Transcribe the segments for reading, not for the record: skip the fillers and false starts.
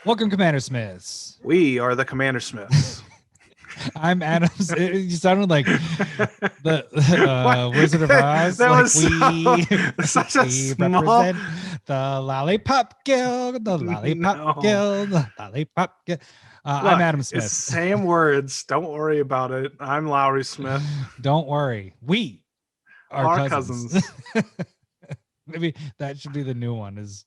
Welcome, CommanderSmiths. We are the CommanderSmiths. I'm Adam. You sounded like the Wizard of Oz. That like was such a we small... represent the Lollipop Guild, the Lollipop Guild, the Lollipop Guild. I'm Adam Smith. It's same words. Don't worry about it. I'm Lowry Smith. Don't worry. We are cousins. Maybe that should be the new one. Is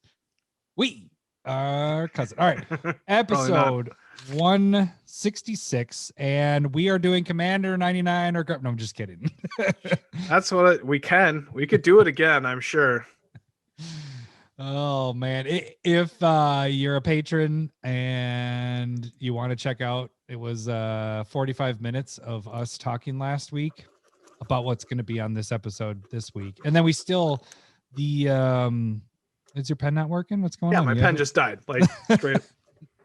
we are cousins. All right. Episode 166, and we are doing Commander 99 or no, I'm just kidding. That's what we could do it again, I'm sure. Oh man, if you're a patron and you want to check out, it was 45 minutes of us talking last week about what's going to be on this episode this week, and then we still is your pen not working? What's going on? Yeah, my pen just died. Like straight.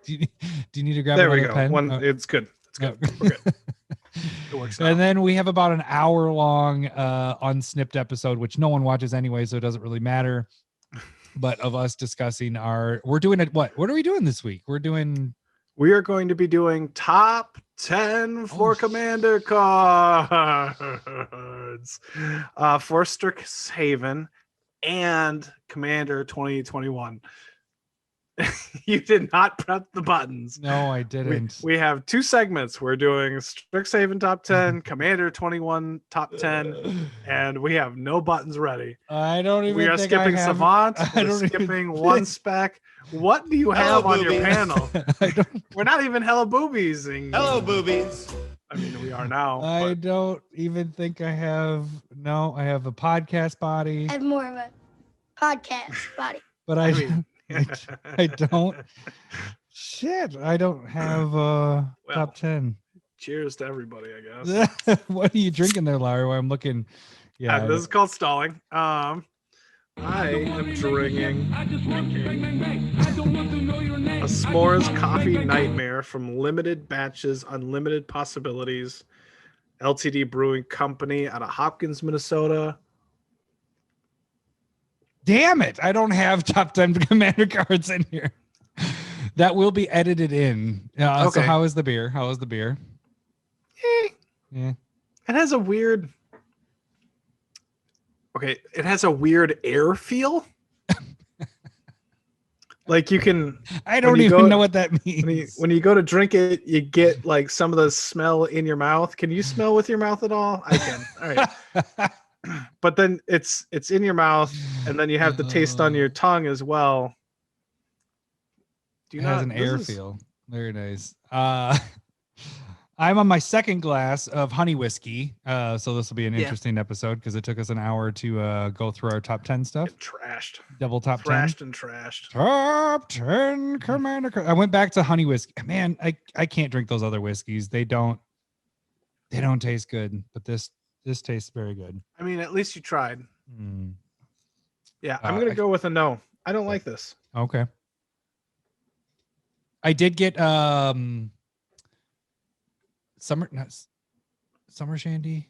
Do you need to grab there we another go pen? one it's good. We're good. It works out. And then we have about an hour long unsnipped episode, which no one watches anyway, so it doesn't really matter, but of us discussing we're doing it. What are we doing this week? We are going to be doing top 10 for Commander cards for Strixhaven and Commander 2021. You did not prep the buttons. No, I didn't. We have two segments. We're doing Strixhaven top 10, Commander 21 top 10, and we have no buttons ready. I don't even. We are skipping Savant. We're skipping one spec. What do you have on your panel? We're not even Hello Boobies. Hello Boobies. I mean, we are now. I don't even think I have. No, I have a podcast body. I have more of a podcast body. But I don't. Shit, I don't have top 10. Cheers to everybody, I guess. What are you drinking there, Larry? While I'm looking. Yeah, this is called stalling. I am drinking a S'mores Coffee Nightmare from Limited Batches, Unlimited Possibilities, LTD Brewing Company out of Hopkins, Minnesota. Damn it! I don't have top 10 Commander cards in here. That will be edited in. Okay. So how is the beer? Yeah. It has a weird... Okay, it has a weird air feel. Like you can... I don't even know what that means. When you go to drink it, you get like some of the smell in your mouth. Can you smell with your mouth at all? I can. All right. But then it's in your mouth, and then you have the taste on your tongue as well. It has an air feel. Very nice. I'm on my second glass of honey whiskey, so this will be an interesting episode because it took us an hour to go through our top 10 stuff. Trashed. Double top 10. Trashed and trashed. Top 10 Commander cards. I went back to honey whiskey. Man, I can't drink those other whiskeys. They don't taste good, but this tastes very good. I mean, at least you tried. Yeah, I'm going to go with a no. I don't like this. Okay. I did get summer shandy.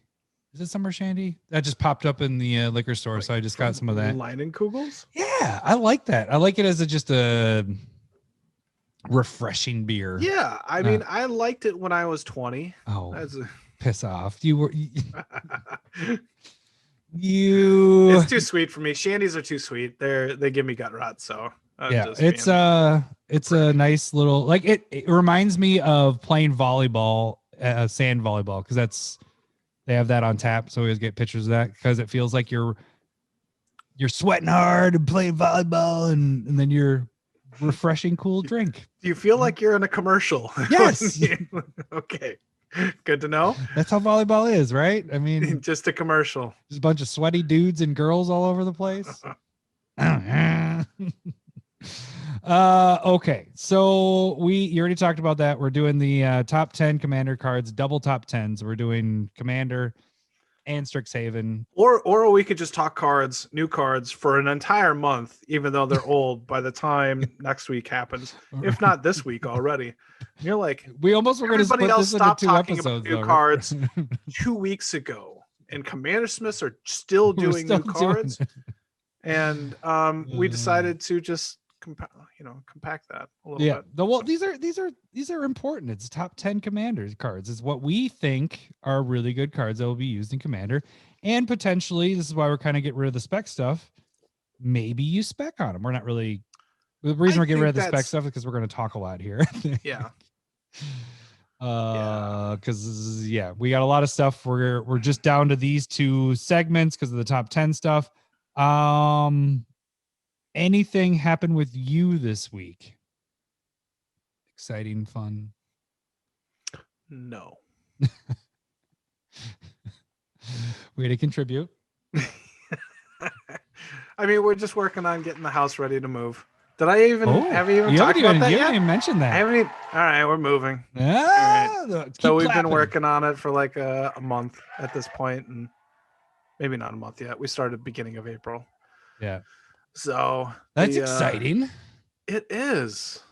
Is it summer shandy? That just popped up in the liquor store, so I just got some of that. Leinenkugels? Yeah, I like that. I like it as just a refreshing beer. Yeah, I mean, I liked it when I was 20. Oh. That's piss off. You It's too sweet for me. Shandies are too sweet. They give me gut rot, so it's a nice little, like it reminds me of playing volleyball, sand volleyball, because they have that on tap, so we always get pictures of that because it feels like you're sweating hard and playing volleyball, and then you're refreshing cool drink. Do you feel like you're in a commercial? Yes. Okay. Good to know. That's how volleyball is, right? I mean, just a commercial. Just a bunch of sweaty dudes and girls all over the place. Okay, so you already talked about that. We're doing the top 10 Commander cards, double top 10s. We're doing Commander and Strixhaven. Or we could just talk new cards for an entire month, even though they're old by the time next week happens. If not this week already. You're like, we almost were going to split this into 2 episodes. New cards 2 weeks ago, and CommanderSmiths are still doing new cards. And we decided to just compact that a little bit. Well, these are important. It's top 10 Commanders cards. It's what we think are really good cards that will be used in Commander, and potentially this is why we're kind of getting rid of the spec stuff. Maybe you spec on them. We're not really. The reason we're getting rid of the spec stuff is because we're going to talk a lot here. Yeah. Because we got a lot of stuff. We're just down to these 2 segments because of the top 10 stuff. Anything happened with you this week? Exciting, fun? No. Way to contribute. I mean, we're just working on getting the house ready to move. Did I even have you even talked about that yet? You yet? haven't even mentioned that. I haven't even, all right, we're moving. So we've been working on it for like a month at this point, and maybe not a month yet. We started beginning of April. Yeah. So that's exciting. It is.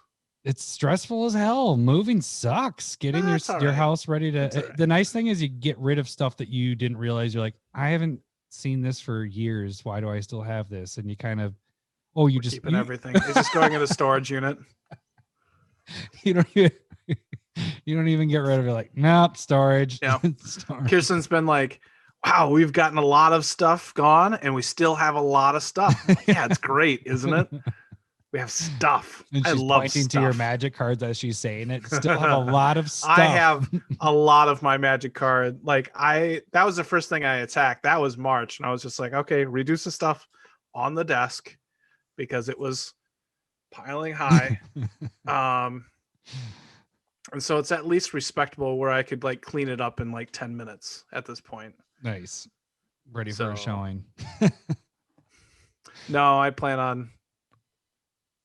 It's stressful as hell. Moving sucks. Getting your house ready to. The nice thing is you get rid of stuff that you didn't realize. You're like, I haven't seen this for years. Why do I still have this? And you kind of, we're just keeping everything. It's just going in a storage unit. You don't even get rid of it. Like, nope, storage. Yeah. Storage. Kirsten's been like, wow, we've gotten a lot of stuff gone, and we still have a lot of stuff. Like, yeah, it's great, isn't it? We have stuff. And she's pointing to your magic cards as she's saying it. Still have a lot of stuff. I have a lot of my magic card. Like that was the first thing I attacked. That was March, and I was just like, okay, reduce the stuff on the desk because it was piling high. And so it's at least respectable where I could like clean it up in like 10 minutes at this point. Nice. Ready for a showing. No, I plan on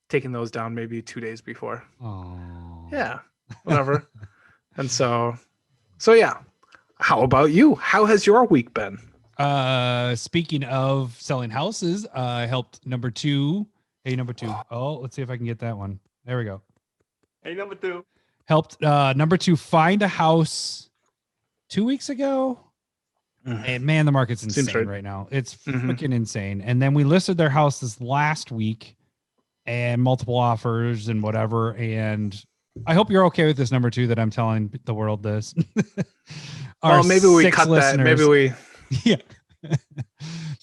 taking those down maybe 2 days before. Oh. Yeah, whatever. And so yeah. How about you? How has your week been? Speaking of selling houses, I helped number 2. Hey, number 2. Oh, let's see if I can get that one. There we go. Hey, number 2. Helped number 2 find a house 2 weeks ago. And man, the market's insane right now. It's freaking insane. And then we listed their house this last week and multiple offers and whatever. And I hope you're okay with this number 2 that I'm telling the world this. Well, maybe we cut that. Maybe we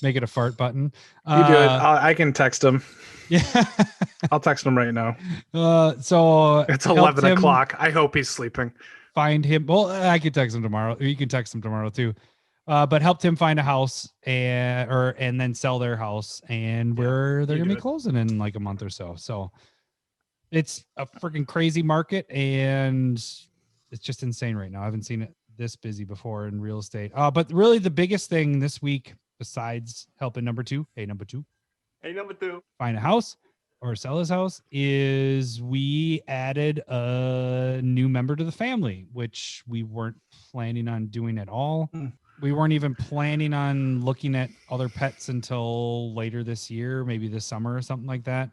make it a fart button. You do it. I can text him. Yeah. I'll text him right now. So it's 11 o'clock. I hope he's sleeping. Find him. Well, I could text him tomorrow. You can text him tomorrow too. But helped him find a house and then sell their house, and where they're gonna be closing in like a month or so. So it's a freaking crazy market, and it's just insane right now. I haven't seen it this busy before in real estate. But really the biggest thing this week, besides helping number 2, find a house or sell his house, is we added a new member to the family, which we weren't planning on doing at all. We weren't even planning on looking at other pets until later this year, maybe this summer or something like that.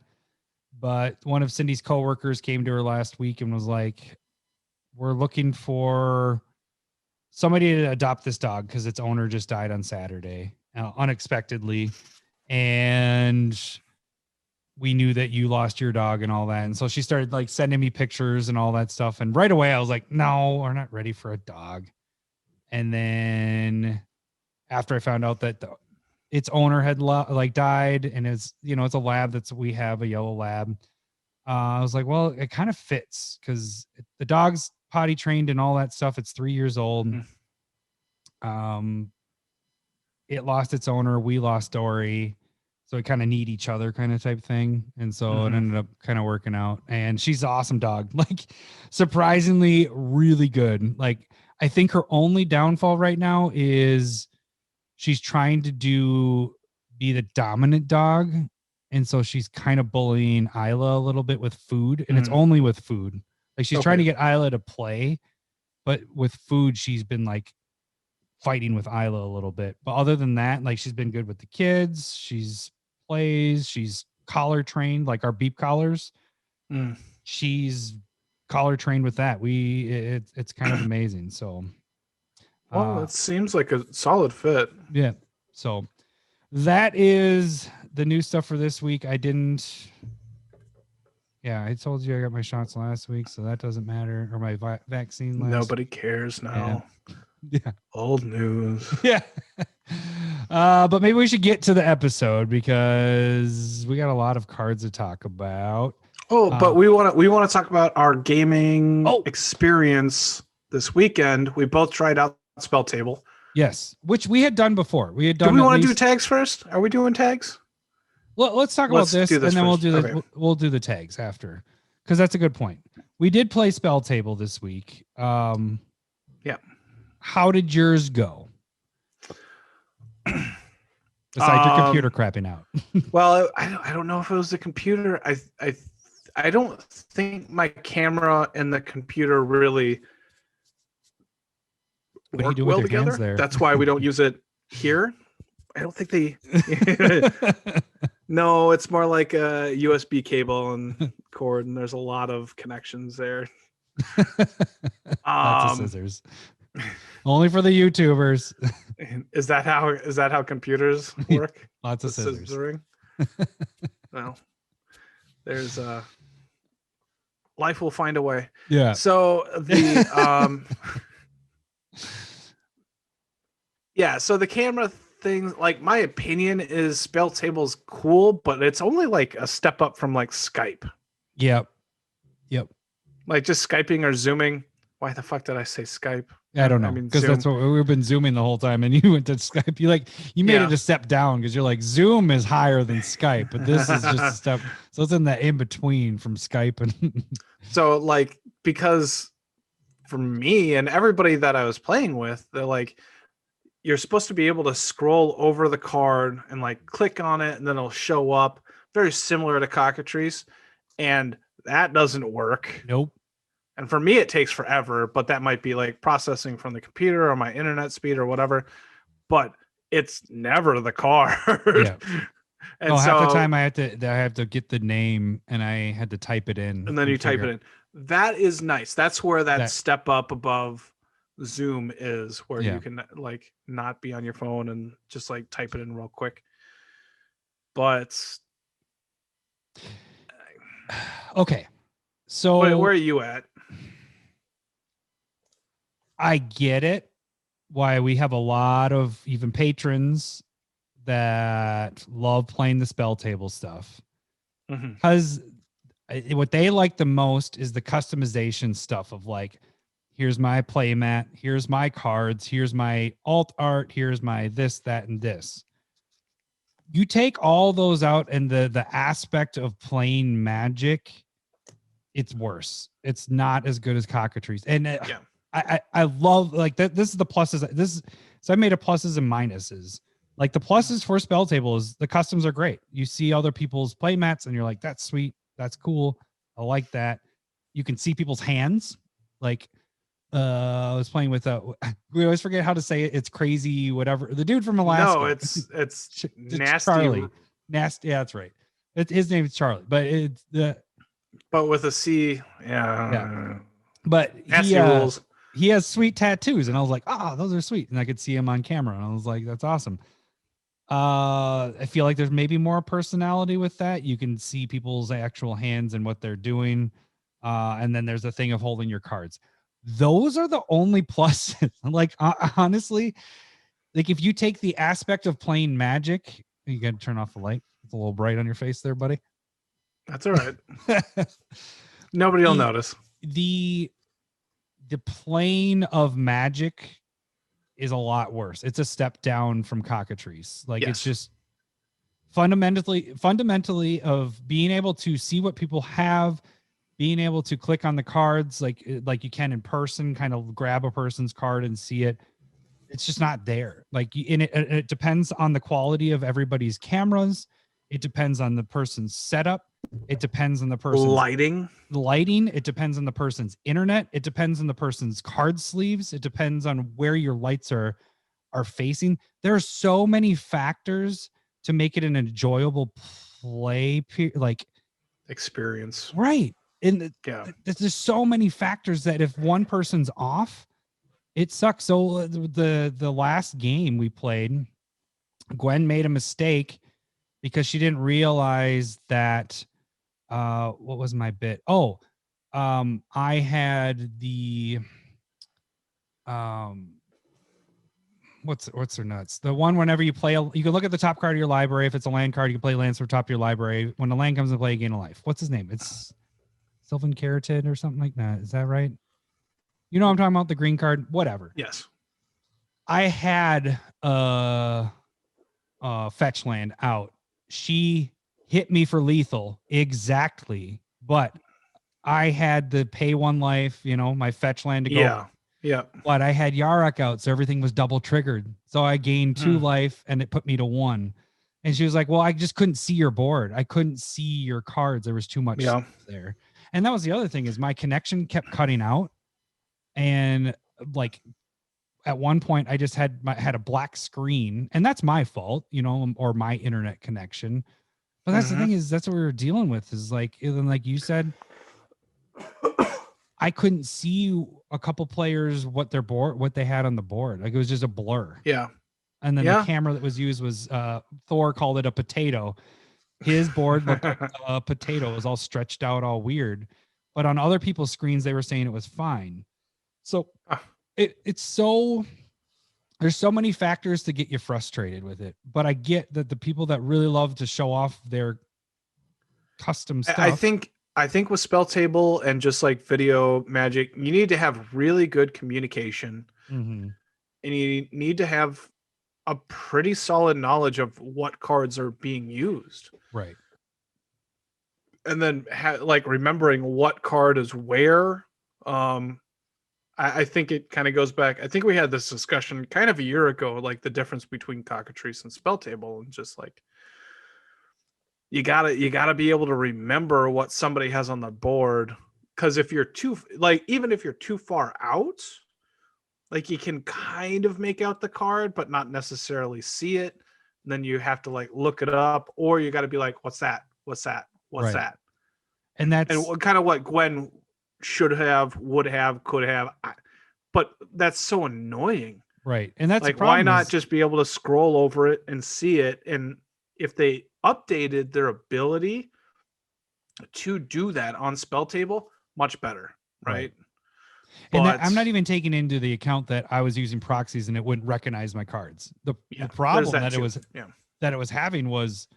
But one of Cindy's coworkers came to her last week and was like, we're looking for somebody to adopt this dog because its owner just died on Saturday, unexpectedly. And we knew that you lost your dog and all that. And so she started like sending me pictures and all that stuff. And right away I was like, no, we're not ready for a dog. And then after I found out that its owner had died, and it's a lab we have, a yellow lab. I was like, well, it kind of fits because the dog's potty trained and all that stuff. It's 3 years old. It lost its owner. We lost Dory. So we kind of need each other kind of type thing. And so it ended up kind of working out, and she's an awesome dog. Like surprisingly really good. Like I think her only downfall right now is she's trying to be the dominant dog. And so she's kind of bullying Isla a little bit with food, and it's only with food. Like she's trying to get Isla to play, but with food, she's been like fighting with Isla a little bit. But other than that, like she's been good with the kids. She's collar trained, like our beep collars. She's collar trained with that. It's kind of amazing. So well, it seems like a solid fit. Yeah. So that is the new stuff for this week. I didn't Yeah, I told you I got my shots last week, so that doesn't matter. Or my vaccine last. Nobody cares now. Yeah. Old news. Yeah. But maybe we should get to the episode because we got a lot of cards to talk about. Oh, but we want to talk about our gaming Oh. experience this weekend. We both tried out Spelltable. Yes, which we had done before. We had done. Do we want to do tags first? Are we doing tags? Well, let's talk about this, and then first. we'll do the tags after, because that's a good point. We did play Spelltable this week. Yeah. How did yours go? Besides your computer crapping out. Well, I don't know if it was the computer. I don't think my camera and the computer really work well together. That's why we don't use it here. I don't think they. No, it's more like a USB cable and cord, and there's a lot of connections there. Lots of scissors. Only for the YouTubers. Is that how computers work? Lots of scissors. Scissoring? Well, there's life will find a way. Yeah. So the yeah, so the camera thing, like, my opinion is Spelltable's cool, but it's only like a step up from like Skype. Yep. Like just Skyping or Zooming. Why the fuck did I say Skype? I don't know, because that's what we've been Zooming the whole time, and you went to Skype. You made it a step down because you're like, Zoom is higher than Skype, but this is just a step. So it's in the in between from Skype and. So like, because for me and everybody that I was playing with, they're like, you're supposed to be able to scroll over the card and like click on it, and then it'll show up, very similar to Cockatrice, and that doesn't work. Nope. And for me, it takes forever, but that might be like processing from the computer or my internet speed or whatever. But it's never the card. Yeah. And so half the time I have to get the name and I had to type it in. And then you type it in. That is nice. That's where that step up above Zoom is, where you can like not be on your phone and just like type it in real quick. But okay. So where are you at? I get it. Why we have a lot of even patrons that love playing the Spelltable stuff. Because what they like the most is the customization stuff of like, here's my playmat, here's my cards, here's my alt art, here's my this, that, and this. You take all those out, and the aspect of playing Magic, it's worse. It's not as good as Cockatrice. And I love like that. This is the pluses. So I made a pluses and minuses. Like the pluses for Spelltable is the customs are great. You see other people's play mats and you're like, that's sweet. That's cool. I like that. You can see people's hands. Like I was playing with we always forget how to say it. It's crazy, whatever. The dude from Alaska. No, it's nasty. Charlie. Nasty. Yeah, that's right. His name is Charlie, but it's but with a C. Yeah. But nasty rules. He has sweet tattoos, and I was like, those are sweet. And I could see him on camera, and I was like, that's awesome. I feel like there's maybe more personality with that. You can see people's actual hands and what they're doing. And then there's a thing of holding your cards. Those are the only pluses. Like, honestly, like if you take the aspect of playing Magic, you got to turn off the light. It's a little bright on your face there, buddy. That's all right. Nobody will notice. The plane of Magic is a lot worse. It's a step down from Cockatrice. Like it's just fundamentally of being able to see what people have, being able to click on the cards like you can in person, kind of grab a person's card and see it. It's just not there. Like, and it depends on the quality of everybody's cameras. It depends on the person's setup. It depends on the person's lighting. It depends on the person's internet. It depends on the person's card sleeves. It depends on where your lights are facing. There are so many factors to make it an enjoyable play, like experience. Right. And there's so many factors that if one person's off, it sucks. So the last game we played, Gwen made a mistake because she didn't realize that what was my bit? Oh, I had the what's their nuts? The one whenever you play, you can look at the top card of your library. If it's a land card, you can play lands from top of your library. When the land comes into play, you gain a life. What's his name? It's Sylvan Curated or something like that. Is that right? You know what I'm talking about? The green card, whatever. Yes. I had fetch land out. She hit me for lethal exactly, but I had the pay one life, you know, my fetch land to go. Yeah. Yeah. But I had Yarok out, so everything was double triggered. So I gained 2 life and it put me to 1. And she was like, well, I just couldn't see your board. I couldn't see your cards. There was too much stuff there. And that was the other thing is my connection kept cutting out. And like at one point I just had a black screen, and that's my fault, you know, or my internet connection. But that's the thing is that's what we were dealing with is like you said, I couldn't see a couple players what they had on the board. Like it was just a blur. Yeah. And then the camera that was used was Thor called it a potato. His board looked like a potato. It was all stretched out, all weird. But on other people's screens, they were saying it was fine. So it's so there's so many factors to get you frustrated with it. But I get that the people that really love to show off their custom stuff. I think with Spelltable and just like video magic, you need to have really good communication, and you need to have a pretty solid knowledge of what cards are being used. Right. And then like remembering what card is where. I think it kind of goes back. I think we had this discussion kind of a year ago, like the difference between Cockatrice and Spelltable, and just like you gotta be able to remember what somebody has on the board. Because if you're even if you're too far out, like you can kind of make out the card, but not necessarily see it. And then you have to like look it up, or you got to be like, what's that? What's that? What's that? And that's kind of what Gwen should have, would have, could have. But that's so annoying. Right. And that's like, why not just be able to scroll over it and see it? And if they updated their ability to do that on Spelltable, much better. Right. And I'm not even taking into the account that I was using proxies and it wouldn't recognize my cards. The problem that it was having was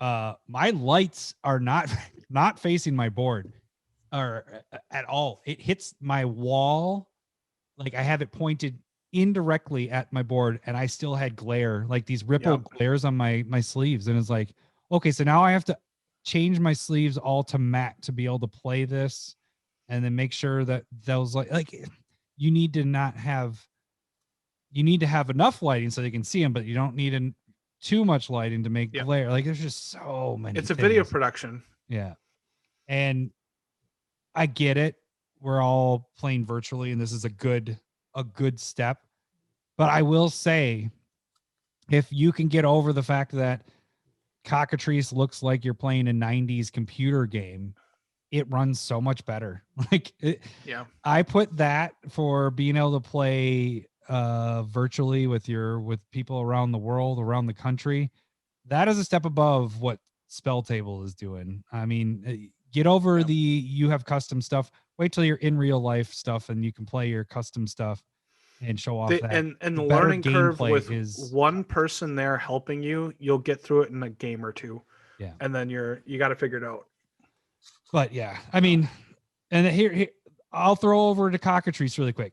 my lights are not facing my board or at all. It hits my wall. Like I have it pointed indirectly at my board, and I still had glare, like these ripple glares on my sleeves. And it's like, okay, so now I have to change my sleeves all to matte to be able to play this, and then make sure that those like you need to have enough lighting so they can see them, but you don't need too much lighting to make glare. Like there's just so many. It's a video production. Yeah. And I get it. We're all playing virtually, and this is a good step. But I will say, if you can get over the fact that Cockatrice looks like you're playing a 90s computer game, it runs so much better. I put that for being able to play virtually with people around the world, around the country. That is a step above what Spelltable is doing. I mean, get over you have custom stuff. Wait till you're in real life stuff and you can play your custom stuff and show off that. And the learning curve with one person there helping you, you'll get through it in a game or two. Yeah. And then you got to figure it out. But yeah, I mean, and here I'll throw over to Cockatrice really quick.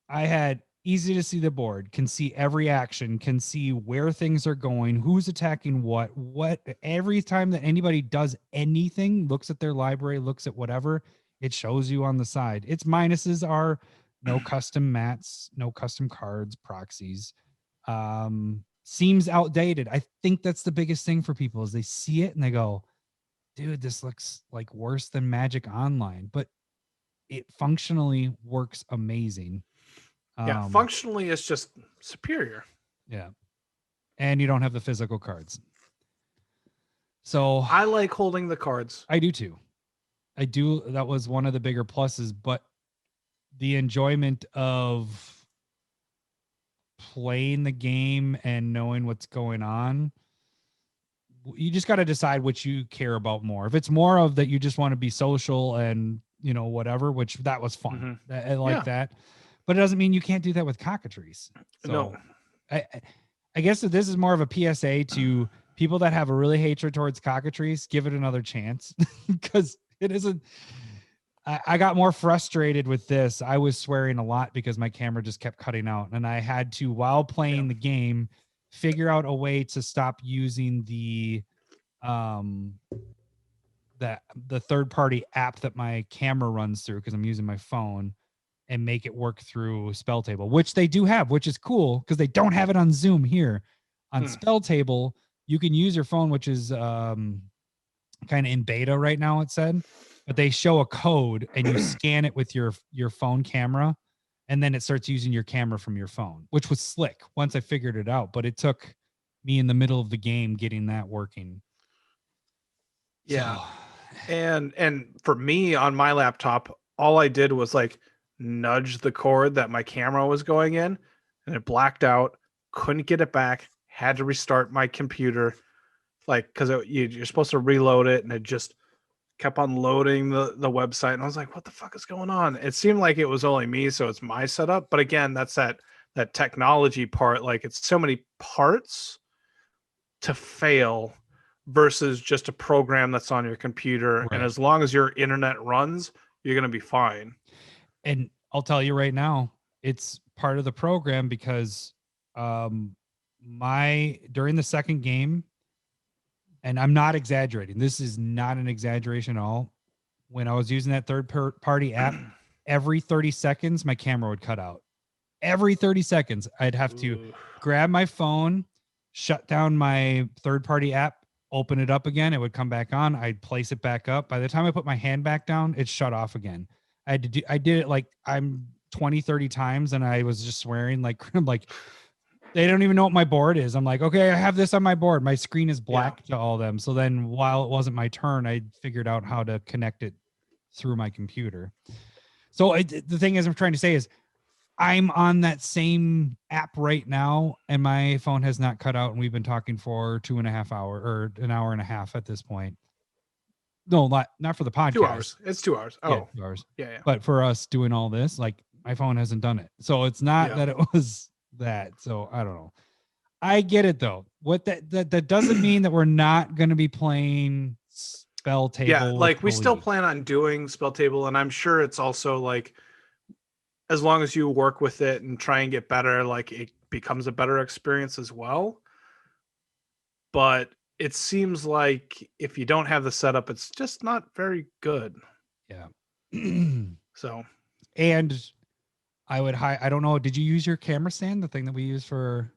I had easy to see the board, can see every action, can see where things are going, who's attacking what every time that anybody does anything, looks at their library, looks at whatever, it shows you on the side. Its minuses are no custom mats, no custom cards, proxies. Seems outdated. I think that's the biggest thing for people is they see it and they go, dude, this looks like worse than Magic Online, but it functionally works amazing. Functionally it's just superior. Yeah. And you don't have the physical cards. So I like holding the cards. I do too. I do. That was one of the bigger pluses, but the enjoyment of playing the game and knowing what's going on you just got to decide what you care about more. If it's more of that you just want to be social and, you know, whatever, which that was fun. I like that. But it doesn't mean you can't do that with Cockatrice. So No. I guess that this is more of a PSA to people that have a really hatred towards Cockatrice. Give it another chance because it isn't. I got more frustrated with this. I was swearing a lot because my camera just kept cutting out, and I had to, while playing the game, figure out a way to stop using the third-party app that my camera runs through because I'm using my phone, and make it work through Spelltable, which they do have, which is cool because they don't have it on Zoom here. On Spelltable, you can use your phone, which is kind of in beta right now, it said, but they show a code and you scan it with your phone camera, and then it starts using your camera from your phone, which was slick once I figured it out, but it took me in the middle of the game getting that working. Yeah. So. And for me on my laptop, all I did was like nudge the cord that my camera was going in, and it blacked out, couldn't get it back, had to restart my computer, like because you're supposed to reload it, and it just kept on loading the website, and I was like, what the fuck is going on? It seemed like it was only me, so it's my setup, but again, that's that technology part. Like, it's so many parts to fail versus just a program that's on your computer, right. And as long as your internet runs, you're going to be fine. And I'll tell you right now, it's part of the program because during the second game, and I'm not exaggerating, this is not an exaggeration at all. When I was using that third-party app, every 30 seconds, my camera would cut out. Every 30 seconds, I'd have to grab my phone, shut down my third-party app, open it up again. It would come back on. I'd place it back up. By the time I put my hand back down, it shut off again. I did it like 20, 30 times, and I was just swearing like they don't even know what my board is. I'm like, okay, I have this on my board. My screen is black to all of them. So then while it wasn't my turn, I figured out how to connect it through my computer. So the thing is, I'm trying to say is I'm on that same app right now, and my phone has not cut out, and we've been talking for 2.5 hours or an hour and a half at this point. No, not for the podcast. 2 hours. It's 2 hours. Oh, yeah, 2 hours. Yeah. But for us doing all this, like, my phone hasn't done it. So it's not that it was that. So I don't know. I get it though. What that doesn't mean that we're not going to be playing Spelltable. Yeah, like we still plan on doing Spelltable, and I'm sure it's also like, as long as you work with it and try and get better, like it becomes a better experience as well. But it seems like if you don't have the setup, it's just not very good. Yeah. So, and I don't know, did you use your camera stand, the thing that we use for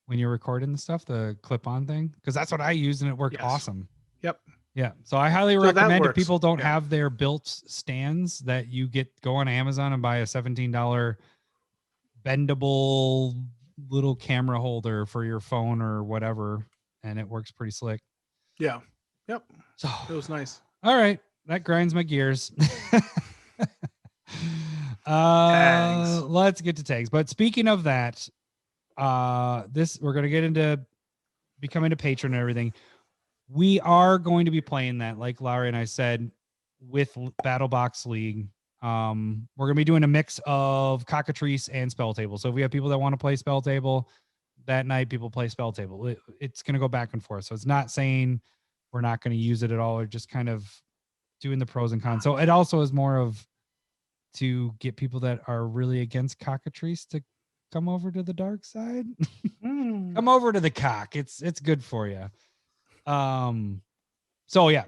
when you're recording the stuff, the clip-on thing? Because that's what I used, and it worked awesome. Yep. Yeah. So I highly recommend, if people don't have their built stands, that you go on Amazon and buy a $17 bendable little camera holder for your phone or whatever, and it works pretty slick. Yeah. Yep. So it was nice. All right. That grinds my gears. Let's get to tags. But speaking of that, we're going to get into becoming a patron and everything. We are going to be playing that, like Larry and I said, with Battle Box League. We're going to be doing a mix of Cockatrice and Spelltable. So if we have people that want to play Spelltable that night, people play Spelltable. It's going to go back and forth. So it's not saying we're not going to use it at all, or just kind of doing the pros and cons. So it also is more of to get people that are really against Cockatrice to come over to the dark side. Come over to the cock. It's good for you. So yeah,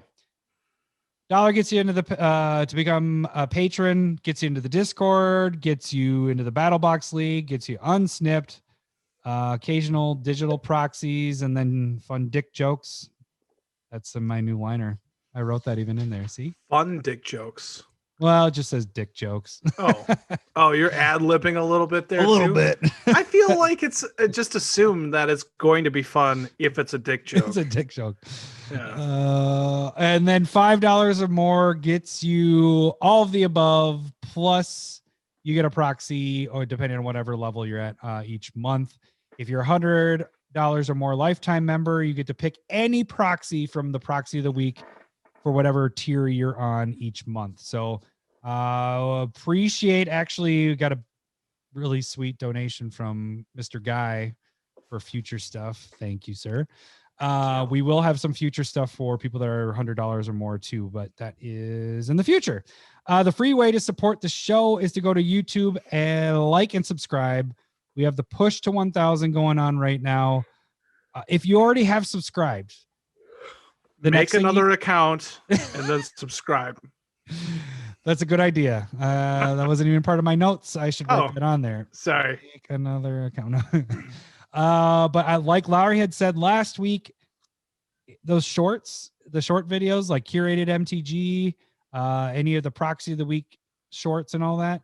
$1 gets you into the to become a patron, gets you into the Discord, gets you into the Battle Box League, gets you unsnipped, occasional digital proxies, and then fun dick jokes. That's my new liner. I wrote that even in there. See, fun dick jokes. Well, it just says dick jokes. Oh, you're ad-libbing a little bit there. A little bit. I feel like it's just assume that it's going to be fun if it's a dick joke. It's a dick joke. Yeah. And then $5 or more gets you all of the above, plus you get a proxy, or depending on whatever level you're at each month. If you're $100 or more lifetime member, you get to pick any proxy from the proxy of the week for whatever tier you're on each month. So appreciate, actually got a really sweet donation from Mr. Guy for future stuff. Thank you, sir. We will have some future stuff for people that are $100 or more too, but that is in the future. The free way to support the show is to go to YouTube and like and subscribe. We have the push to 1,000 going on right now. If you already have subscribed, make another account and then subscribe. That's a good idea. That wasn't even part of my notes. I should write that on there. Sorry. Make another account. But I, like Lowry had said last week, those shorts, the short videos like Curated MTG, any of the Proxy of the Week shorts and all that,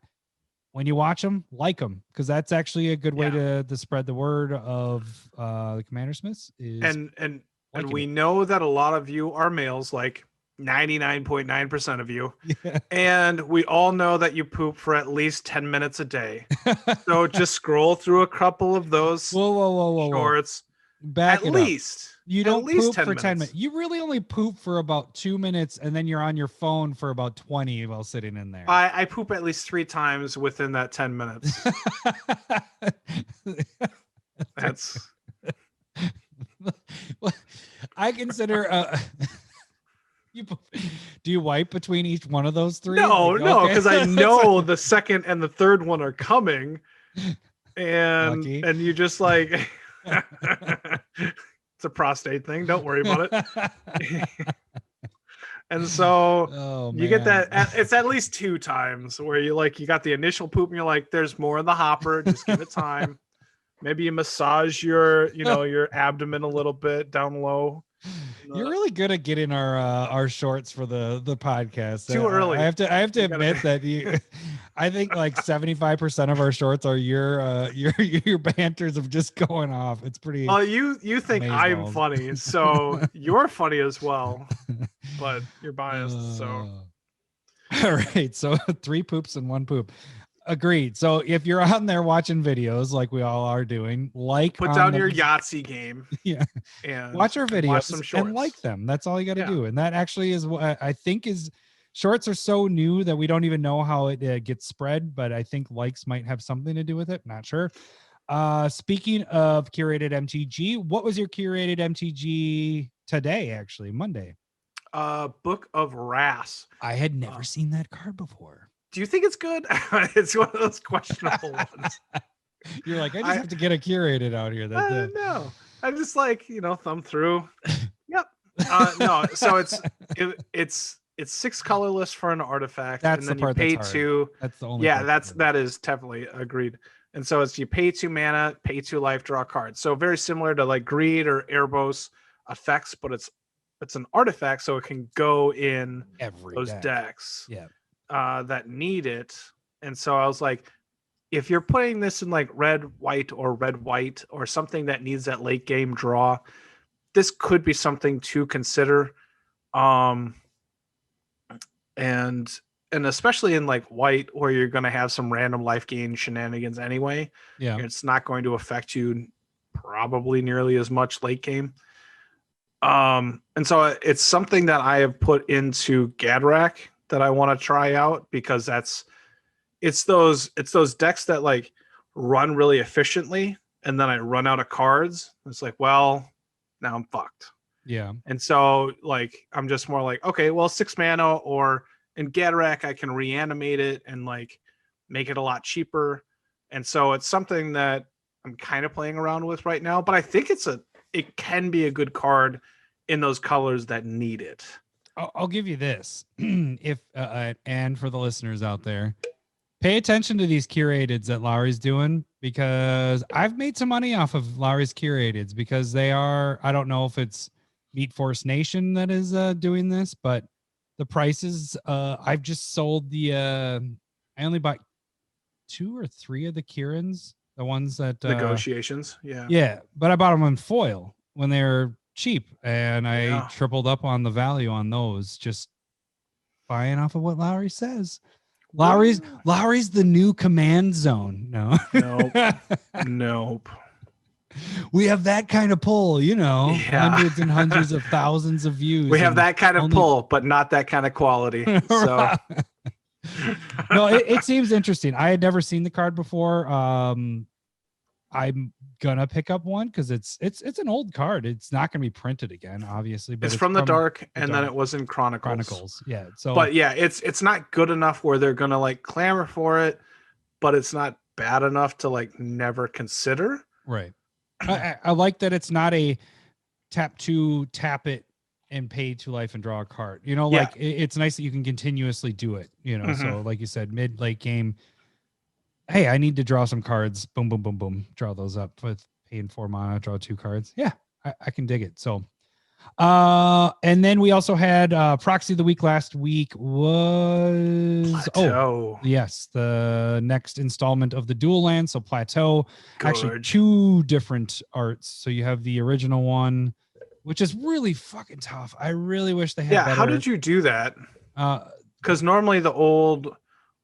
when you watch them, like them, because that's actually a good way to spread the word of the CommanderSmiths. And we know that a lot of you are males, like 99.9% of you. Yeah. And we all know that you poop for at least 10 minutes a day. So just scroll through a couple of those shorts. Back at least. You don't poop 10 for minutes. 10 minutes. You really only poop for about 2 minutes, and then you're on your phone for about 20 while sitting in there. I poop at least 3 times within that 10 minutes. That's I consider do you wipe between each one of those 3? No, because I know the second and the third one are coming, and you just like it's a prostate thing. Don't worry about it. And so you get that. It's at least 2 times where you got the initial poop and you're like, there's more in the hopper. Just give it time. Maybe you massage your abdomen a little bit down low. You're really good at getting our shorts for the podcast. Too early. I have to admit that I think like 75% of our shorts are your banters of just going off. It's pretty. Well, you think I'm funny, so you're funny as well, but you're biased. So all right, so 3 poops and 1 poop. Agreed. So if you're on there watching videos like we all are doing, put down your Yahtzee game. Yeah. And watch our videos watch some shorts. and like them. That's all you got to do. And that actually is what I think is shorts are so new that we don't even know how it gets spread, but I think likes might have something to do with it. Not sure. Speaking of Curated MTG, what was your Curated MTG today, actually, Monday? Book of Wrath. I had never seen that card before. Do you think it's good? It's one of those questionable ones. You're like, I just have to get a curated out here. No, I just thumb through. Yep. No, so it's 6 colorless for an artifact. That's and then the part you pay that's 2. That's the only. Yeah, that is definitely agreed. And so it's you pay 2 mana, pay 2 life, draw a card. So very similar to like Greed or Erebos effects, but it's an artifact, so it can go in those decks. Yeah. That need it. And so I was like, if you're putting this in like red white or something that needs that late game draw, this could be something to consider. And especially in like white, where you're going to have some random life gain shenanigans anyway. Yeah, it's not going to affect you probably nearly as much late game. And so it's something that I have put into Gadrak that I want to try out, because it's those decks that like run really efficiently, and then I run out of cards. It's like, well, now I'm fucked. Yeah. And so like I'm just more like, okay, well, 6 mana, or in Gadrak I can reanimate it and like make it a lot cheaper. And so it's something that I'm kind of playing around with right now, but I think it can be a good card in those colors that need it. I'll give you this. If and for the listeners out there, pay attention to these curateds that Lowry's doing, because I've made some money off of Lowry's curateds, because they are, I don't know if it's Meat Force Nation that is doing this, but the prices, I've just sold I only bought 2 or 3 of the Kirans, the ones that negotiations. Yeah. But I bought them in foil when they were cheap, and I tripled up on the value on those, just buying off of what Lowry says. Lowry's the new command zone. Nope. We have that kind of pull, you know, Yeah. hundreds and hundreds of thousands of views. We have and that kind of only- pull, but not that kind of quality. So no, it seems interesting. I had never seen the card before. I'm gonna pick up one because it's an old card. It's not gonna be printed again, obviously. But it's from the dark, the and Dark then it was in Chronicles. Chronicles. Yeah. So, But yeah, it's not good enough where they're gonna like clamor for it, but it's not bad enough to like never consider. right. I like that it's not a tap it and pay 2 life and draw a card. You know, Yeah. like it's nice that you can continuously do it. You know, so like you said, late game. Hey, I need to draw some cards. Boom, boom, boom, boom. Draw those up with paying 4 mana. Draw 2 cards. Yeah, I can dig it. So, and then we also had Proxy of the Week last week was Plateau. yes, the next installment of the Dual Land. So Plateau, actually Good. 2 different arts. So you have the original one, which is really fucking tough. I really wish they had Yeah, better. how did you do that? Uh, Because normally the old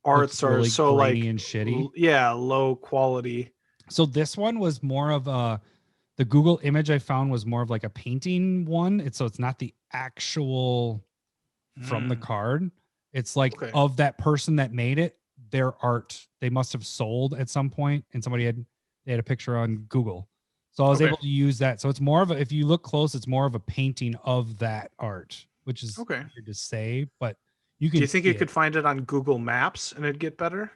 arts are really so like grainy and shitty. Yeah, low quality. So this one was more of the Google image I found was more of like a painting one. So it's not the actual from the card. It's like Okay. of that person that made it, their art. They must have sold at some point, and they had a picture on Google. So I was Okay. able to use that. So it's more of a, if you look close, it's more of a painting of that art, which is Okay. weird to say, but you can. Do you think see you could find it on Google Maps and it'd get better?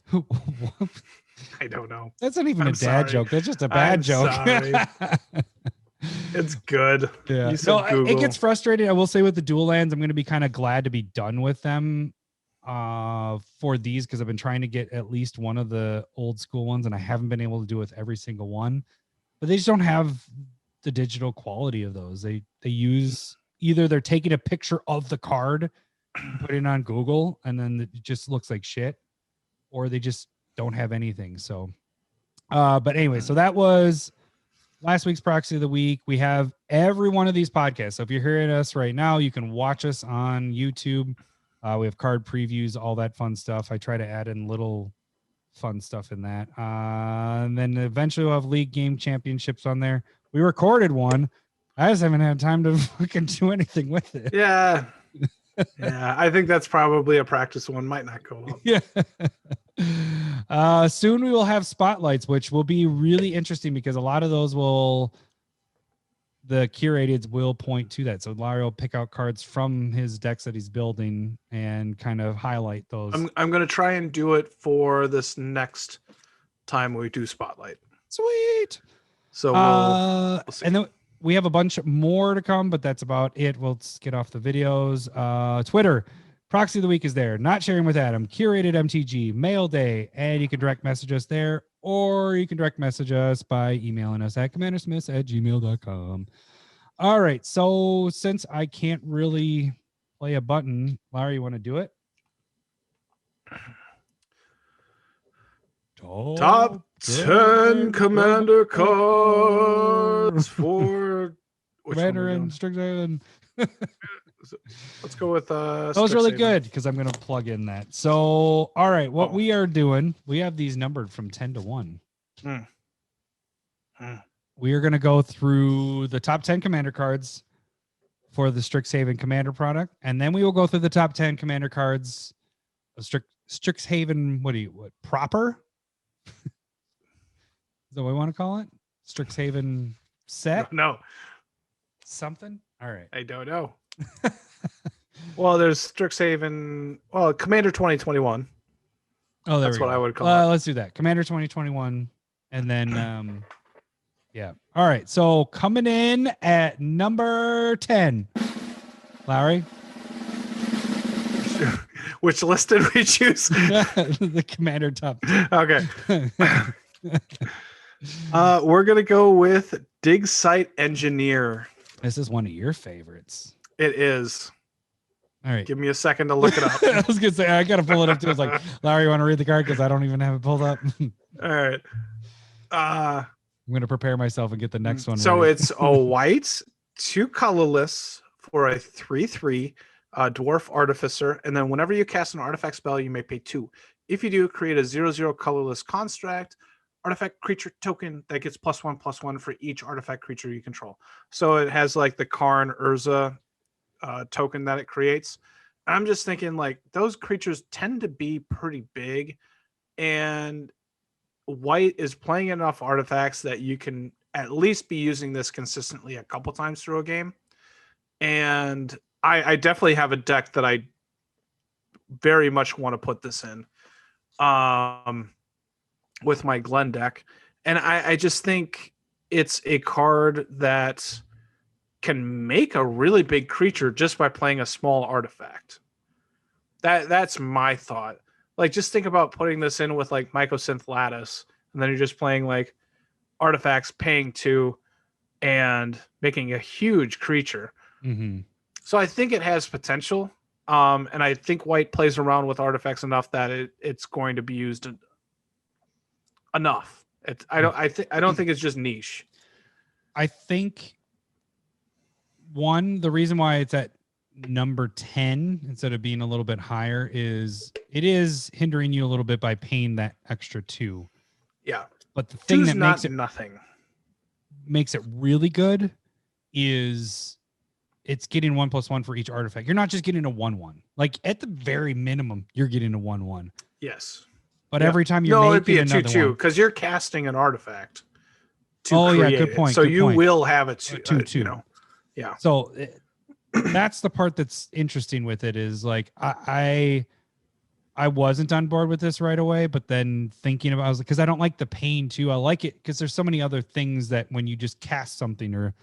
What? I don't know. That's not even I'm a dad sorry. joke. That's just a bad I'm joke. sorry. It's good. Yeah. You said No, Google. it gets frustrating. I will say with the dual lands, I'm going to be kind of glad to be done with them for these because I've been trying to get at least one of the old school ones and I haven't been able to do it with every single one. But they just don't have the digital quality of those. They use either they're taking a picture of the card and putting it on Google and then it just looks like shit, or they just don't have anything. So but anyway, so that was last week's Proxy of the Week. We have every one of these podcasts. So if you're hearing us right now, you can watch us on YouTube. We have card previews, all that fun stuff. I try to add in little fun stuff in that. And then eventually we'll have League Game Championships on there. We recorded one. I just haven't had time to fucking do anything with it. Yeah. Yeah, I think that's probably a practice one. Might not go up. Yeah. Soon we will have spotlights, which will be really interesting because a lot of those the curateds will point to that. So Larry will pick out cards from his decks that he's building and kind of highlight those. I'm going to try and do it for this next time we do Spotlight. Sweet. So we'll see. And then we have a bunch more to come, but that's about it. We'll get off the videos. Twitter, Proxy of the Week is there. Not Sharing with Adam, Curated MTG, Mail Day, and you can direct message us there, or you can direct message us by emailing us at CommanderSmiths@gmail.com. All right. So since I can't really play a button, Larry, you want to do it? Top 10 Commander cards for which one Commander are we and doing? Strixhaven. Let's go with That was really Strixhaven. good because I'm going to plug in that. So, all right, what we are doing, we have these numbered from 10 to 1. We are going to go through the top 10 commander cards for the Strixhaven commander product, and then we will go through the top 10 commander cards of Strixhaven. What proper? Is that what we want to call it? Strixhaven set? No, Something? All right. I don't know. Well, there's Strixhaven. Well, Commander 2021. Oh, That's what I would call it. Let's do that. Commander 2021. And then, yeah. All right. So coming in at number 10, Larry. Which list did we choose? The Commander top 10. Okay. We're going to go with Dig Site Engineer. This is one of your favorites. It is. All right. Give me a second to look it up. I was going to say, I got to pull it up too. I was like, Larry, you want to read the card? Because I don't even have it pulled up. All right. I'm going to prepare myself and get the next one. So ready. it's a white, 2 colorless for a 3/3 dwarf artificer. And then whenever you cast an artifact spell, you may pay 2. If you do, create a 0/0 colorless construct artifact creature token that gets +1/+1 for each artifact creature you control. So it has like the Karn Urza token that it creates. I'm just thinking like those creatures tend to be pretty big, and white is playing enough artifacts that you can at least be using this consistently a couple times through a game. And I definitely have a deck that I very much want to put this in with my Glen deck. And I just think it's a card that can make a really big creature just by playing a small artifact. That's my thought. Like, just think about putting this in with like Mycosynth Lattice, and then you're just playing like artifacts, paying 2, and making a huge creature. Mm-hmm. So I think it has potential. And I think white plays around with artifacts enough that it's going to be used enough. I don't think it's just niche. I think the reason why it's at number 10 instead of being a little bit higher is it is hindering you a little bit by paying that extra 2. Yeah. But the thing that makes it really good is it's getting 1/1 for each artifact. You're not just getting a 1/1. Like at the very minimum, you're getting a 1/1. Yes. But every time you're making it'd be a another 2/2 one, because you're casting an artifact to create good point. it. So good you point. will have a 2/2. You know. Yeah. So that's the part that's interesting with it is like I wasn't on board with this right away, but then thinking about, I was like, because I don't like the pain too. I like it because there's so many other things that when you just cast something or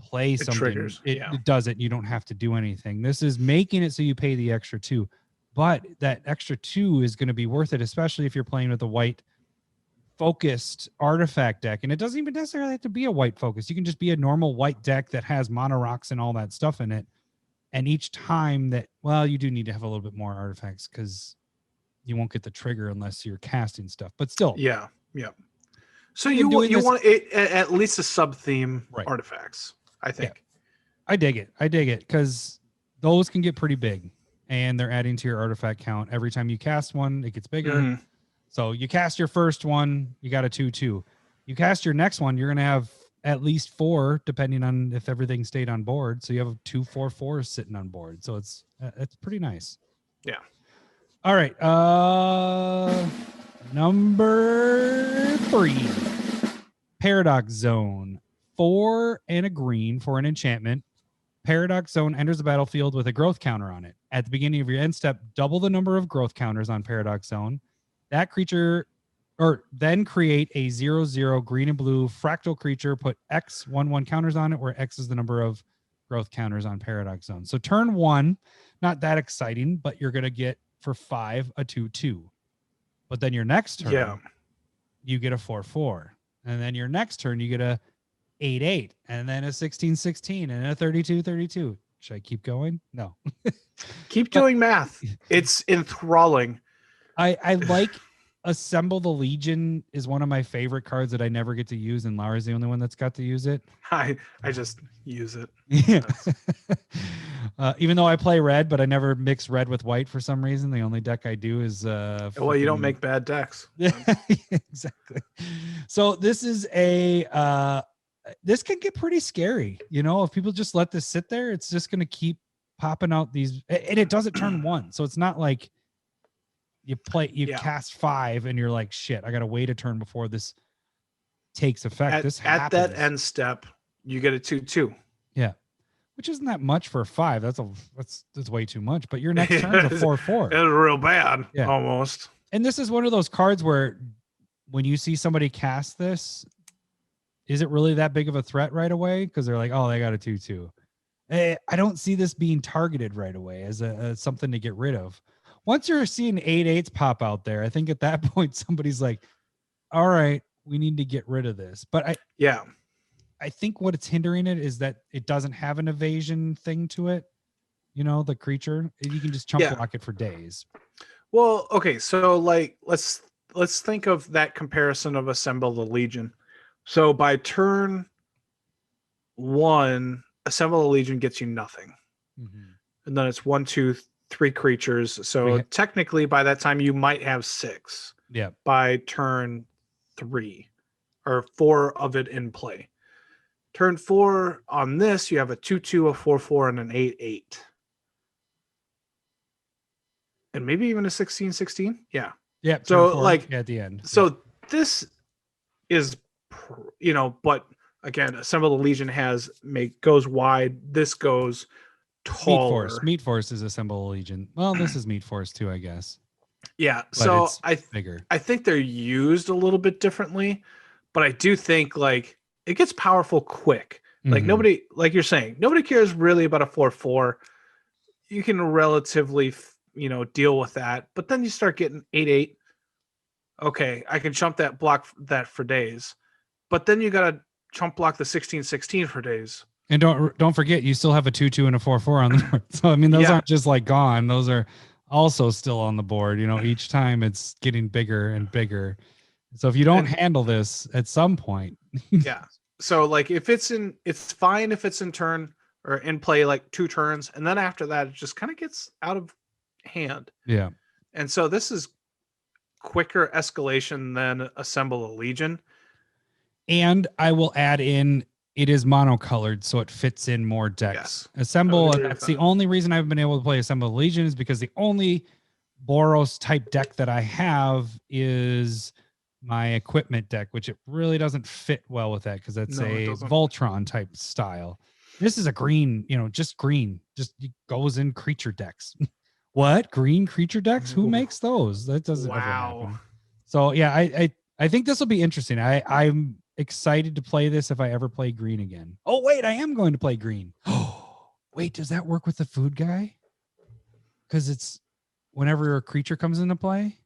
play something, triggers. It does it. You don't have to do anything. This is making it so you pay the extra 2, but that extra 2 is going to be worth it, especially if you're playing with a white focused artifact deck. And it doesn't even necessarily have to be a white focus. You can just be a normal white deck that has mono rocks and all that stuff in it. And each time that, well, you do need to have a little bit more artifacts because you won't get the trigger unless you're casting stuff. But still, yeah. So you want it at least a sub theme artifacts. I think. Yeah. I dig it because those can get pretty big, and they're adding to your artifact count every time you cast one. It gets bigger. Mm-hmm. So you cast your first one, you got a 2/2. You cast your next one, you're gonna have at least 4, depending on if everything stayed on board. So you have 2 4/4s sitting on board. So it's pretty nice. Yeah. All right. Number 3, Paradox Zone. 4 and a green for an enchantment. Paradox Zone enters the battlefield with a growth counter on it. At the beginning of your end step, double the number of growth counters on Paradox Zone. That creature, or then create a 0/0 green and blue fractal creature, put X 1/1 counters on it, where X is the number of growth counters on Paradox Zone. So turn 1, not that exciting, but you're going to get for 5 a 2/2. But then your next turn, you get a 4/4. And then your next turn, you get a 8/8, and then a 16/16, and a 32/32. Should I keep going? No. Keep doing math. It's enthralling. I like Assemble the Legion is one of my favorite cards that I never get to use, and Laura's the only one that's got to use it. I just use it. Yeah. Even though I play red, but I never mix red with white for some reason. The only deck I do is well, you don't make bad decks. Exactly. So this is this can get pretty scary. You know, if people just let this sit there, it's just going to keep popping out these, and it doesn't turn 1. So it's not like you cast 5 and you're like, shit, I got to wait a turn before this takes effect. At that end step, you get a 2/2. Yeah. Which isn't that much for a 5. That's way too much. But your next turn is a 4/4. It's real bad, almost. And this is one of those cards where when you see somebody cast this, is it really that big of a threat right away? Because they're like, oh, they got a 2/2. I don't see this being targeted right away as something to get rid of. Once you're seeing 8/8s pop out there, I think at that point somebody's like, all right, we need to get rid of this. But I think what it's hindering it is that it doesn't have an evasion thing to it. You know, the creature, you can just chump block it for days. Well, okay, so like let's think of that comparison of Assemble the Legion. So by turn 1, Assemble the Legion gets you nothing. Mm-hmm. And then it's 1, 2, 3 creatures. So technically by that time you might have 6. Yeah. By turn 3 or 4 of it in play. Turn 4 on this, you have a 2/2, a 4/4, and an 8/8. And maybe even a 16/16. Yeah. Yeah. So like at the end. so this is, but again, Assemble the Legion goes wide. This goes taller. Meat Force is Assemble the Legion. Well, this is Meat Force too, I guess. Yeah. But So it's bigger. I think they're used a little bit differently, but I do think like it gets powerful quick. Like Mhm. nobody, like you're saying, nobody cares really about a 4/4. You can relatively, deal with that. But then you start getting 8/8. Okay, I can chump block that for days. But then you gotta chump block the 16/16 for days. And don't forget, you still have a 2/2 and a 4/4 on the board. So I mean, those aren't just like gone; those are also still on the board. Each time it's getting bigger and bigger. So if you don't handle this at some point, yeah. So like if it's fine if it's in turn or in play like 2 turns, and then after that it just kind of gets out of hand. Yeah. And so this is quicker escalation than Assemble a Legion. And I will add in, it is monocolored, so it fits in more decks. Yes. Assemble, and that's the only reason I've been able to play Assemble Legion is because the only Boros type deck that I have is my equipment deck, which it really doesn't fit well with that because that's a Voltron type style. This is a green, just green, just goes in creature decks. What? Green creature decks? Who makes those? That doesn't ever happen. So yeah, I think this will be interesting. I'm excited to play this if I ever play green again. Oh wait, I am going to play green. Oh wait, does that work with the food guy? Because it's whenever a creature comes into play,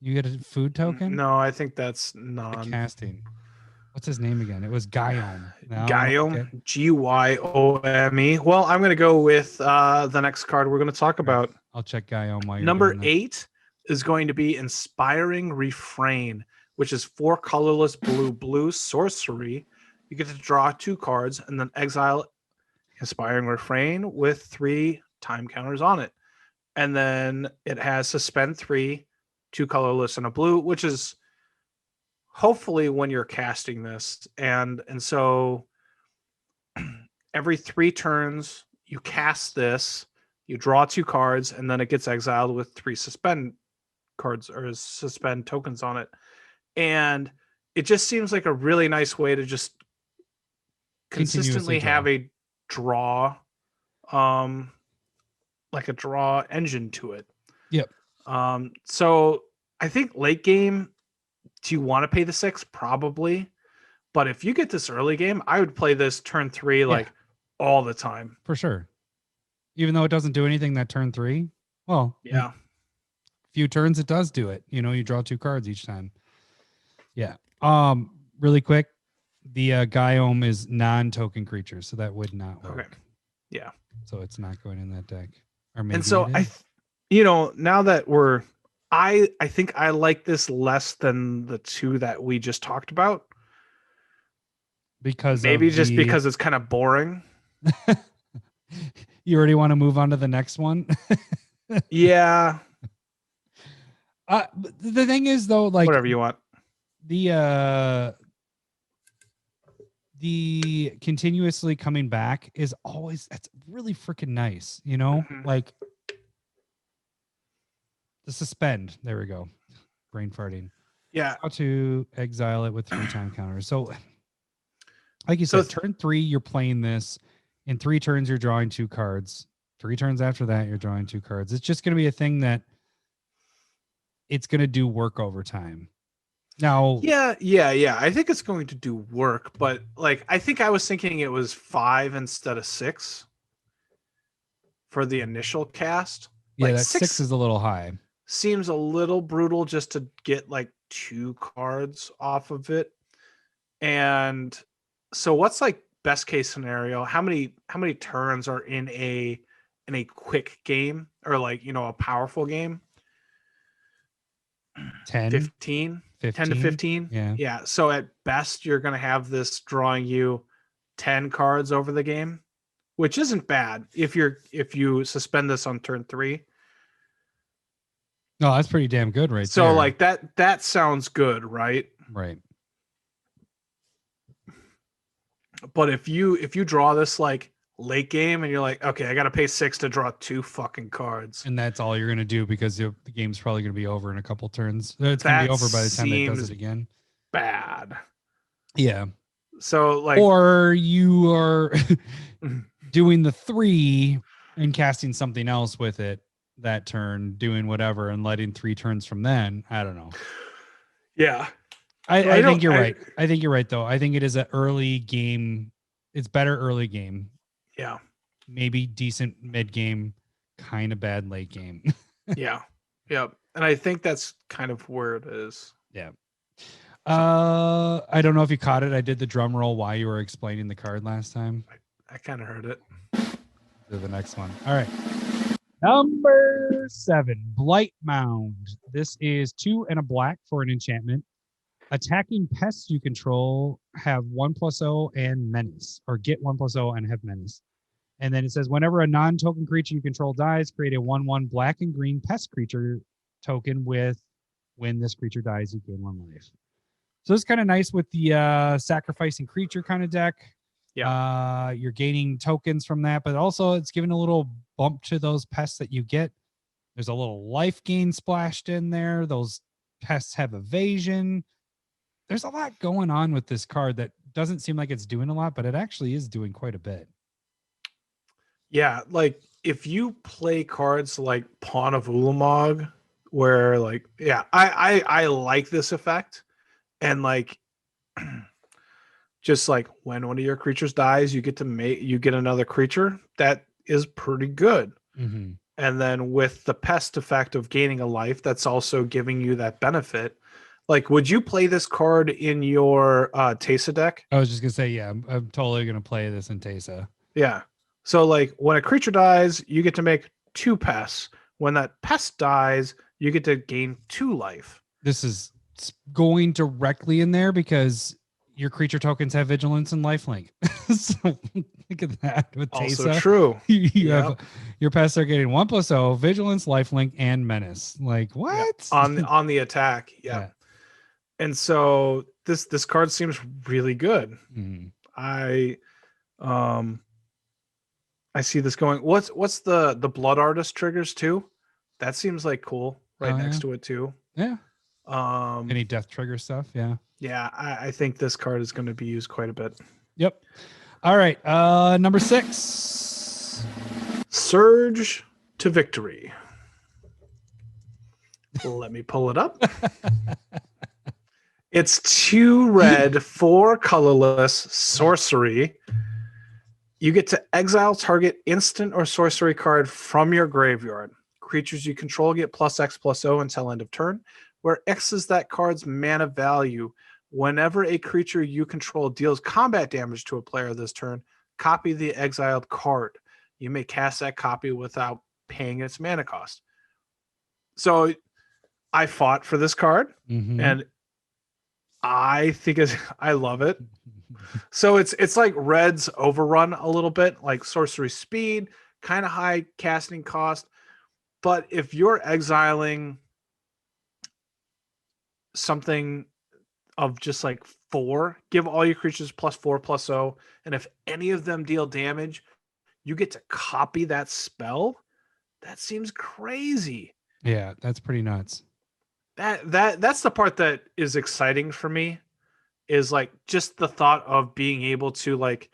you get a food token. No, I think that's non casting. What's his name again? It was Gyome. No, Gyome, Gyome. Well, I'm going to go with the next card we're going to talk about. I'll check Gyome while you're Number 8 is going to be Inspiring Refrain, which is 4 colorless blue sorcery. You get to draw 2 cards and then exile Inspiring Refrain with 3 time counters on it. And then it has Suspend 3, 2 colorless and a blue, which is hopefully when you're casting this. And so every 3 turns you cast this, you draw 2 cards, and then it gets exiled with 3 suspend cards or suspend tokens on it. And it just seems like a really nice way to just consistently have a draw, like a draw engine to it. Yep. So I think late game, do you want to pay the 6? Probably. But if you get this early game, I would play this turn 3 all the time. For sure. Even though it doesn't do anything that turn 3. Well, yeah. Few turns it does do it. You draw 2 cards each time. Yeah. Really quick, the Gyome is non-token creature, so that would not work. Okay. Yeah. So it's not going in that deck. Or maybe and so now that I think I like this less than the 2 that we just talked about. Because because it's kind of boring. You already want to move on to the next one? Yeah. The thing is though, like whatever you want. The continuously coming back is always, that's really freaking nice, like the suspend. There we go. Brain farting. Yeah. How to exile it with 3 time counters. So like you said, turn 3, you're playing this. In 3 turns, you're drawing 2 cards. 3 turns after that, you're drawing 2 cards. It's just going to be a thing that it's going to do work over time. Now, yeah. I think it's going to do work, but like I think I was thinking it was 5 instead of 6 for the initial cast. Yeah, like 6 is a little high. Seems a little brutal just to get like 2 cards off of it. And so what's like best case scenario? How many turns are in a quick game or like, a powerful game? 10, 15, 10 to 15. Yeah. So at best you're going to have this drawing you 10 cards over the game, which isn't bad if you suspend this on turn 3. No, that's pretty damn good, right? So there. Like that sounds good, right? Right. But if you draw this like late game and you're like, okay, I got to pay 6 to draw 2 fucking cards. And that's all you're going to do because the game's probably going to be over in a couple turns. It's going to be over by the time it does it again. Bad. Yeah. So like, or you are doing the 3 and casting something else with it that turn, doing whatever and letting 3 turns from then. I don't know. Yeah. I think you're right. I think you're right though. I think it is an early game. It's better early game. Yeah. Maybe decent mid game, kind of bad late game. Yeah. Yeah. And I think that's kind of where it is. Yeah. I don't know if you caught it. I did the drum roll while you were explaining the card last time. I kind of heard it. To the next one. All right. Number 7, Blight Mound. This is 2 and a black for an enchantment. Attacking pests you control have 1/0 and menace, or get 1/0 and have menace. And then it says whenever a non-token creature you control dies, create a 1/1 black and green pest creature token with when this creature dies, you gain 1 life. So it's kind of nice with the sacrificing creature kind of deck. Yeah. You're gaining tokens from that, but also it's giving a little bump to those pests that you get. There's a little life gain splashed in there. Those pests have evasion. There's a lot going on with this card that doesn't seem like it's doing a lot, but it actually is doing quite a bit. Yeah, like if you play cards like Pawn of Ulamog, where like, yeah, I like this effect. And like just like when one of your creatures dies, you get another creature. That is pretty good. Mm-hmm. And then with the pest effect of gaining a life, that's also giving you that benefit. Like, would you play this card in your Teysa deck? I was just gonna say, yeah, I'm totally gonna play this in Teysa. Yeah. So like when a creature dies, you get to make 2 pests. When that pest dies, you get to gain 2 life. This is going directly in there because your creature tokens have vigilance and lifelink. So look at that with Also Teysa. true. You have your pests are getting 1/0, vigilance, lifelink, and menace. Like what? Yeah. On the attack. Yeah. And so this card seems really good. Mm-hmm. I see this going. What's the Blood Artist triggers too? That seems like cool right next to it too. Yeah. Any Any death trigger stuff? Yeah. Yeah, I think this card is going to be used quite a bit. Yep. All right. Number 6. Surge to Victory. Let me pull it up. It's 2 red, 4 colorless sorcery. You get to exile target instant or sorcery card from your graveyard. Creatures you control get +X/+0 until end of turn, where X is that card's mana value. Whenever a creature you control deals combat damage to a player this turn, copy the exiled card. You may cast that copy without paying its mana cost. So I fought for this card, and I think I love it. So it's like Red's Overrun a little bit, like sorcery speed, kind of high casting cost. But if you're exiling something of just like 4, give all your creatures +4/+0, and if any of them deal damage, you get to copy that spell. That seems crazy. Yeah, that's pretty nuts. That's the part that is exciting for me, is like just the thought of being able to like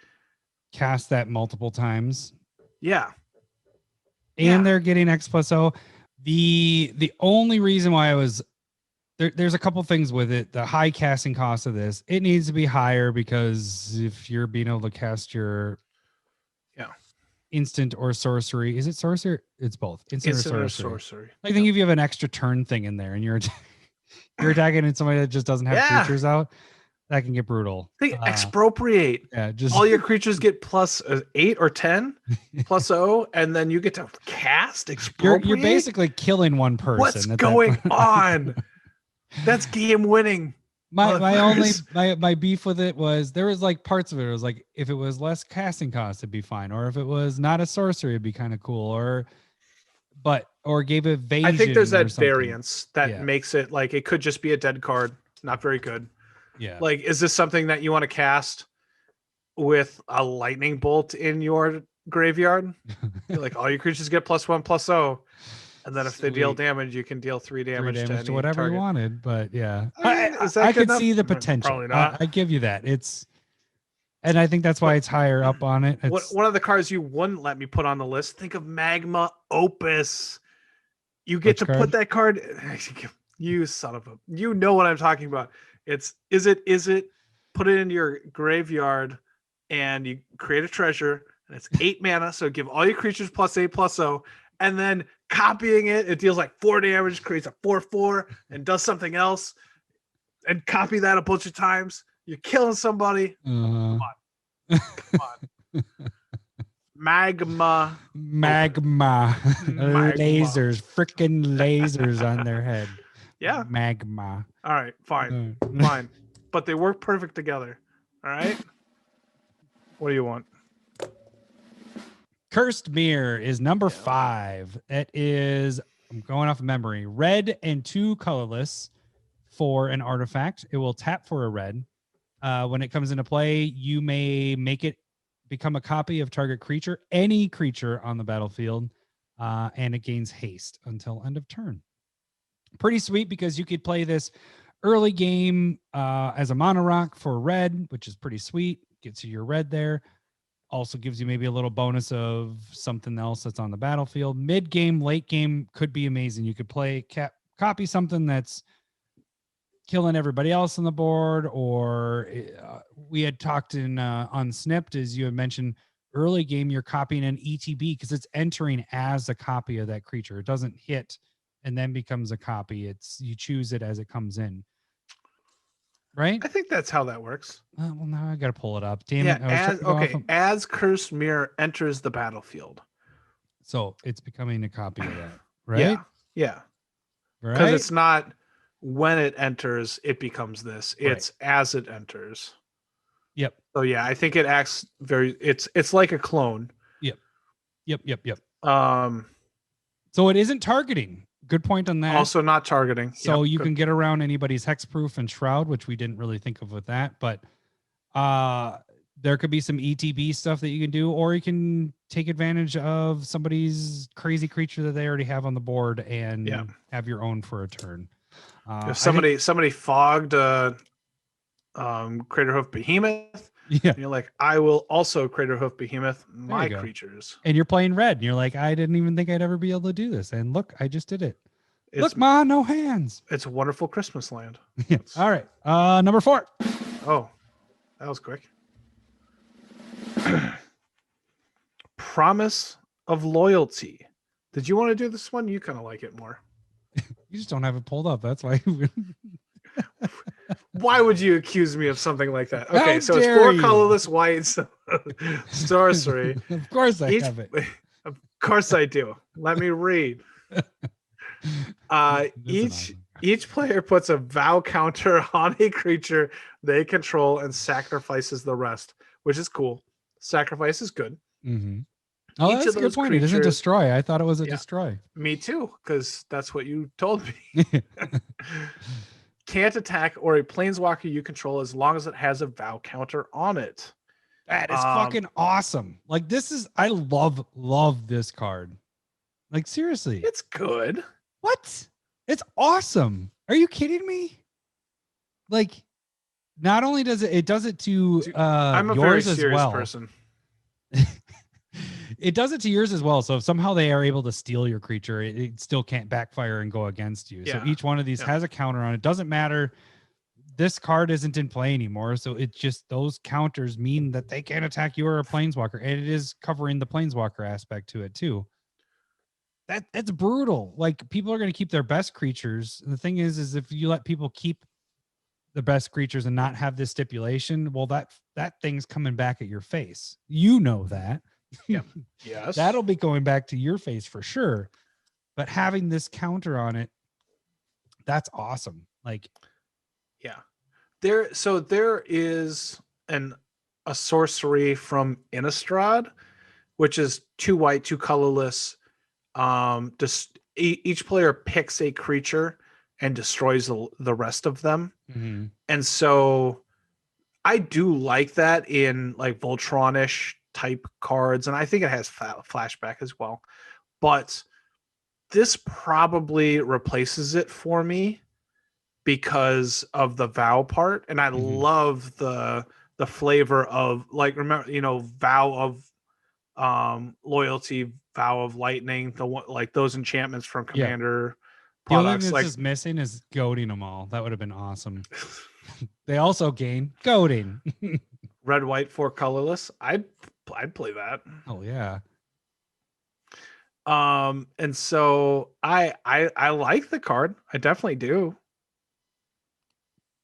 cast that multiple times. Yeah. And they're getting X/+0. The only reason why I was there's a couple things with it. The high casting cost of this, it needs to be higher, because if you're being able to cast your instant or sorcery, is it sorcery? It's both instant or sorcery. I think if you have an extra turn thing in there and you're attacking and somebody that just doesn't have creatures out, that can get brutal. Expropriate. Yeah, just all your creatures get +8 or 10 +0, and then you get to cast expropriate. You're basically killing one person. What's going on? That's game winning. My beef with it was there was like parts of it. It was like if it was less casting cost, it'd be fine, or if it was not a sorcery, it'd be kind of cool, or gave evasion. I think there's that variance that makes it like it could just be a dead card, not very good. Yeah. Like, is this something that you want to cast with a lightning bolt in your graveyard. Like all your creatures get +1/+0, and then if they deal Sweet. damage, you can deal 3 damage, damage to to any whatever target. you wanted. But yeah, I mean, is that I good could enough? see the potential. Probably not. I give you that. And I think that's why it's higher up on it. It's One of the cards you wouldn't let me put on the list. Think of Magma Opus. You get Which to card? put that card. You son of a. You know what I'm talking about. Is it? Put it into your graveyard, and you create a treasure, and it's 8 mana. So give all your creatures +8/+0, and then copying it deals like 4 damage, creates a 4/4, and does something else, and copy that a bunch of times. You're killing somebody. Come on. Magma. Lasers, freaking lasers on their head. Yeah. Magma. All right, fine. Uh, Fine. But they work perfect together. All right. What do you want? Cursed Mirror is number 5. It is, I'm going off of memory, red and 2 colorless for an artifact. It will tap for a red. When it comes into play, you may make it become a copy of target creature, any creature on the battlefield, and it gains haste until end of turn. Pretty sweet because you could play this early game as a mono rock for red, which is pretty sweet. Gets you your red there. Also gives you maybe a little bonus of something else that's on the battlefield. Mid game, late game could be amazing. You could play copy something that's killing everybody else on the board, or we had talked in on Snipped, as you had mentioned early game, you're copying an ETB because it's entering as a copy of that creature. It doesn't hit and then becomes a copy. It's you choose it as it comes in. Right? I think that's how that works. Well, now I got to pull it up. Damn it. As Cursed Mirror enters the battlefield. So it's becoming a copy of that, right? Yeah. Because Right? it's not when it enters, it becomes this. It's as it enters. Yep. So yeah, I think it acts it's like a clone. Yep. So it isn't targeting. Good point on that. Also not targeting. So you can get around anybody's hexproof and shroud, which we didn't really think of with that. But there could be some ETB stuff that you can do, or you can take advantage of somebody's crazy creature that they already have on the board and have your own for a turn. If somebody fogged Craterhoof Behemoth, and you're like, I will also Craterhoof Behemoth my creatures. And you're playing red, and you're like, I didn't even think I'd ever be able to do this. And look, I just did it. Look, Ma, no hands. It's a wonderful Christmas land. All right. Number 4. Oh, that was quick. Promise of Loyalty. Did you want to do this one? You kind of like it more. You just don't have it pulled up. That's why. Why would you accuse me of something like that? Okay, so it's 4 colorless white sorcery. Of course I have it. Of course I do. Let me read. Each player puts a vow counter on a creature they control and sacrifices the rest, which is cool. Sacrifice is good. Mm-hmm. Oh, that's a good point. It isn't destroy. I thought it was a destroy. Me too, because that's what you told me. Can't attack or a planeswalker you control as long as it has a vow counter on it. That is fucking awesome. Like this is, I love this card. Like seriously, it's good. What? It's awesome. Are you kidding me? Like, not only does it does it to I'm a yours very as serious well. person. It does it to yours as well. So if somehow they are able to steal your creature, it still can't backfire and go against you. So each one of these has a counter on it. Doesn't matter. This card isn't in play anymore. So it just, those counters mean that they can't attack you or a planeswalker. And it is covering the planeswalker aspect to it too. That's brutal. Like people are going to keep their best creatures. And the thing is if you let people keep the best creatures and not have this stipulation, well, that thing's coming back at your face. You know that. Yeah. Yes. That'll be going back to your face for sure. But having this counter on it, that's awesome. Like, yeah. There is a sorcery from Innistrad, which is 2 white, 2 colorless. Each player picks a creature and destroys the rest of them. Mm-hmm. And so I do like that in like Voltron-ish type cards, and I think it has flashback as well. But this probably replaces it for me because of the vow part, and I love the flavor of like, remember, vow of loyalty, vow of lightning, the one like those enchantments from Commander The only thing products. that's Like just missing is goading them all. That would have been awesome. They also gain goading. red, white, 4 colorless. I'd play that. Oh yeah. And so I like the card. I definitely do.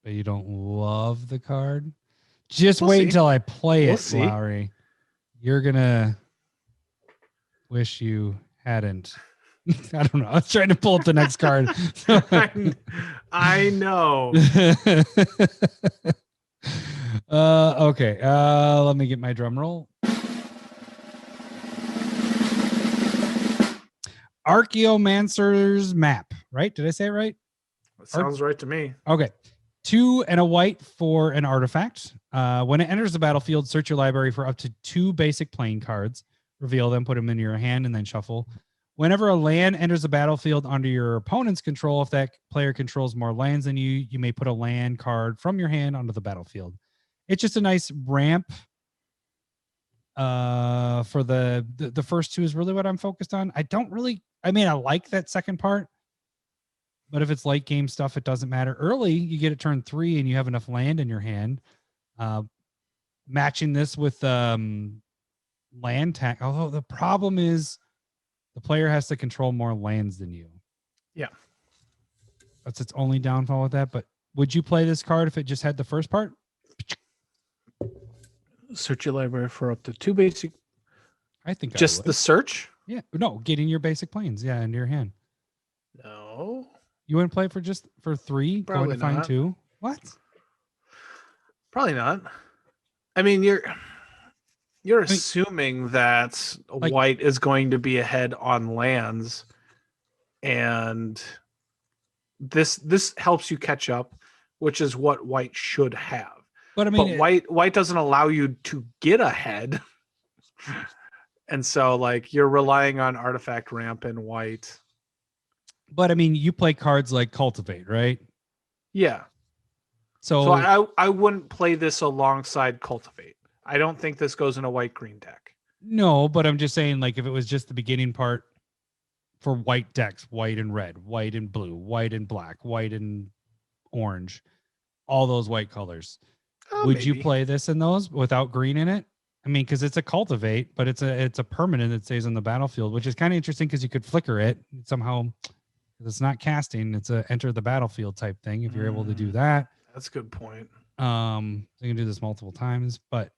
But you don't love the card. Just We'll wait see. until I play We'll it, see. Lowry. You're gonna wish you hadn't. I don't know. I was trying to pull up the next card. I know. Okay. Let me get my drum roll. Archaeomancer's Map, right? Did I say it right? That sounds right to me. Okay. 2 and a white for an artifact. When it enters the battlefield, search your library for up to 2 basic playing cards. Reveal them, put them in your hand, and then shuffle. Whenever a land enters the battlefield under your opponent's control, if that player controls more lands than you, you may put a land card from your hand onto the battlefield. It's just a nice ramp. For the first 2 is really what I'm focused on. I like that second part, but if it's late game stuff, it doesn't matter. Early, you get it turn 3 and you have enough land in your hand. Matching this with land tag, although the problem is the player has to control more lands than you. Yeah. That's its only downfall with that. But would you play this card if it just had the first part? Search your library for up to 2 basic. I think just the search. Yeah, no, getting your basic planes. Yeah, into your hand. No, you wouldn't play for 3. Probably going to find not. 2. What? Probably not. I mean, you're assuming that white is going to be ahead on lands, and this helps you catch up, which is what white should have. But I mean, white doesn't allow you to get ahead, and so like you're relying on artifact ramp in white. But I mean, you play cards like Cultivate, right? Yeah. So I wouldn't play this alongside Cultivate. I don't think this goes in a white-green deck. No, but I'm just saying, like, if it was just the beginning part for white decks, white and red, white and blue, white and black, white and orange, all those white colors, would you play this in those without green in it? I mean, because it's a Cultivate, but it's a permanent that stays on the battlefield, which is kind of interesting because you could flicker it somehow. It's not casting; it's a enter the battlefield type thing. If you're able to do that, that's a good point. You can do this multiple times, but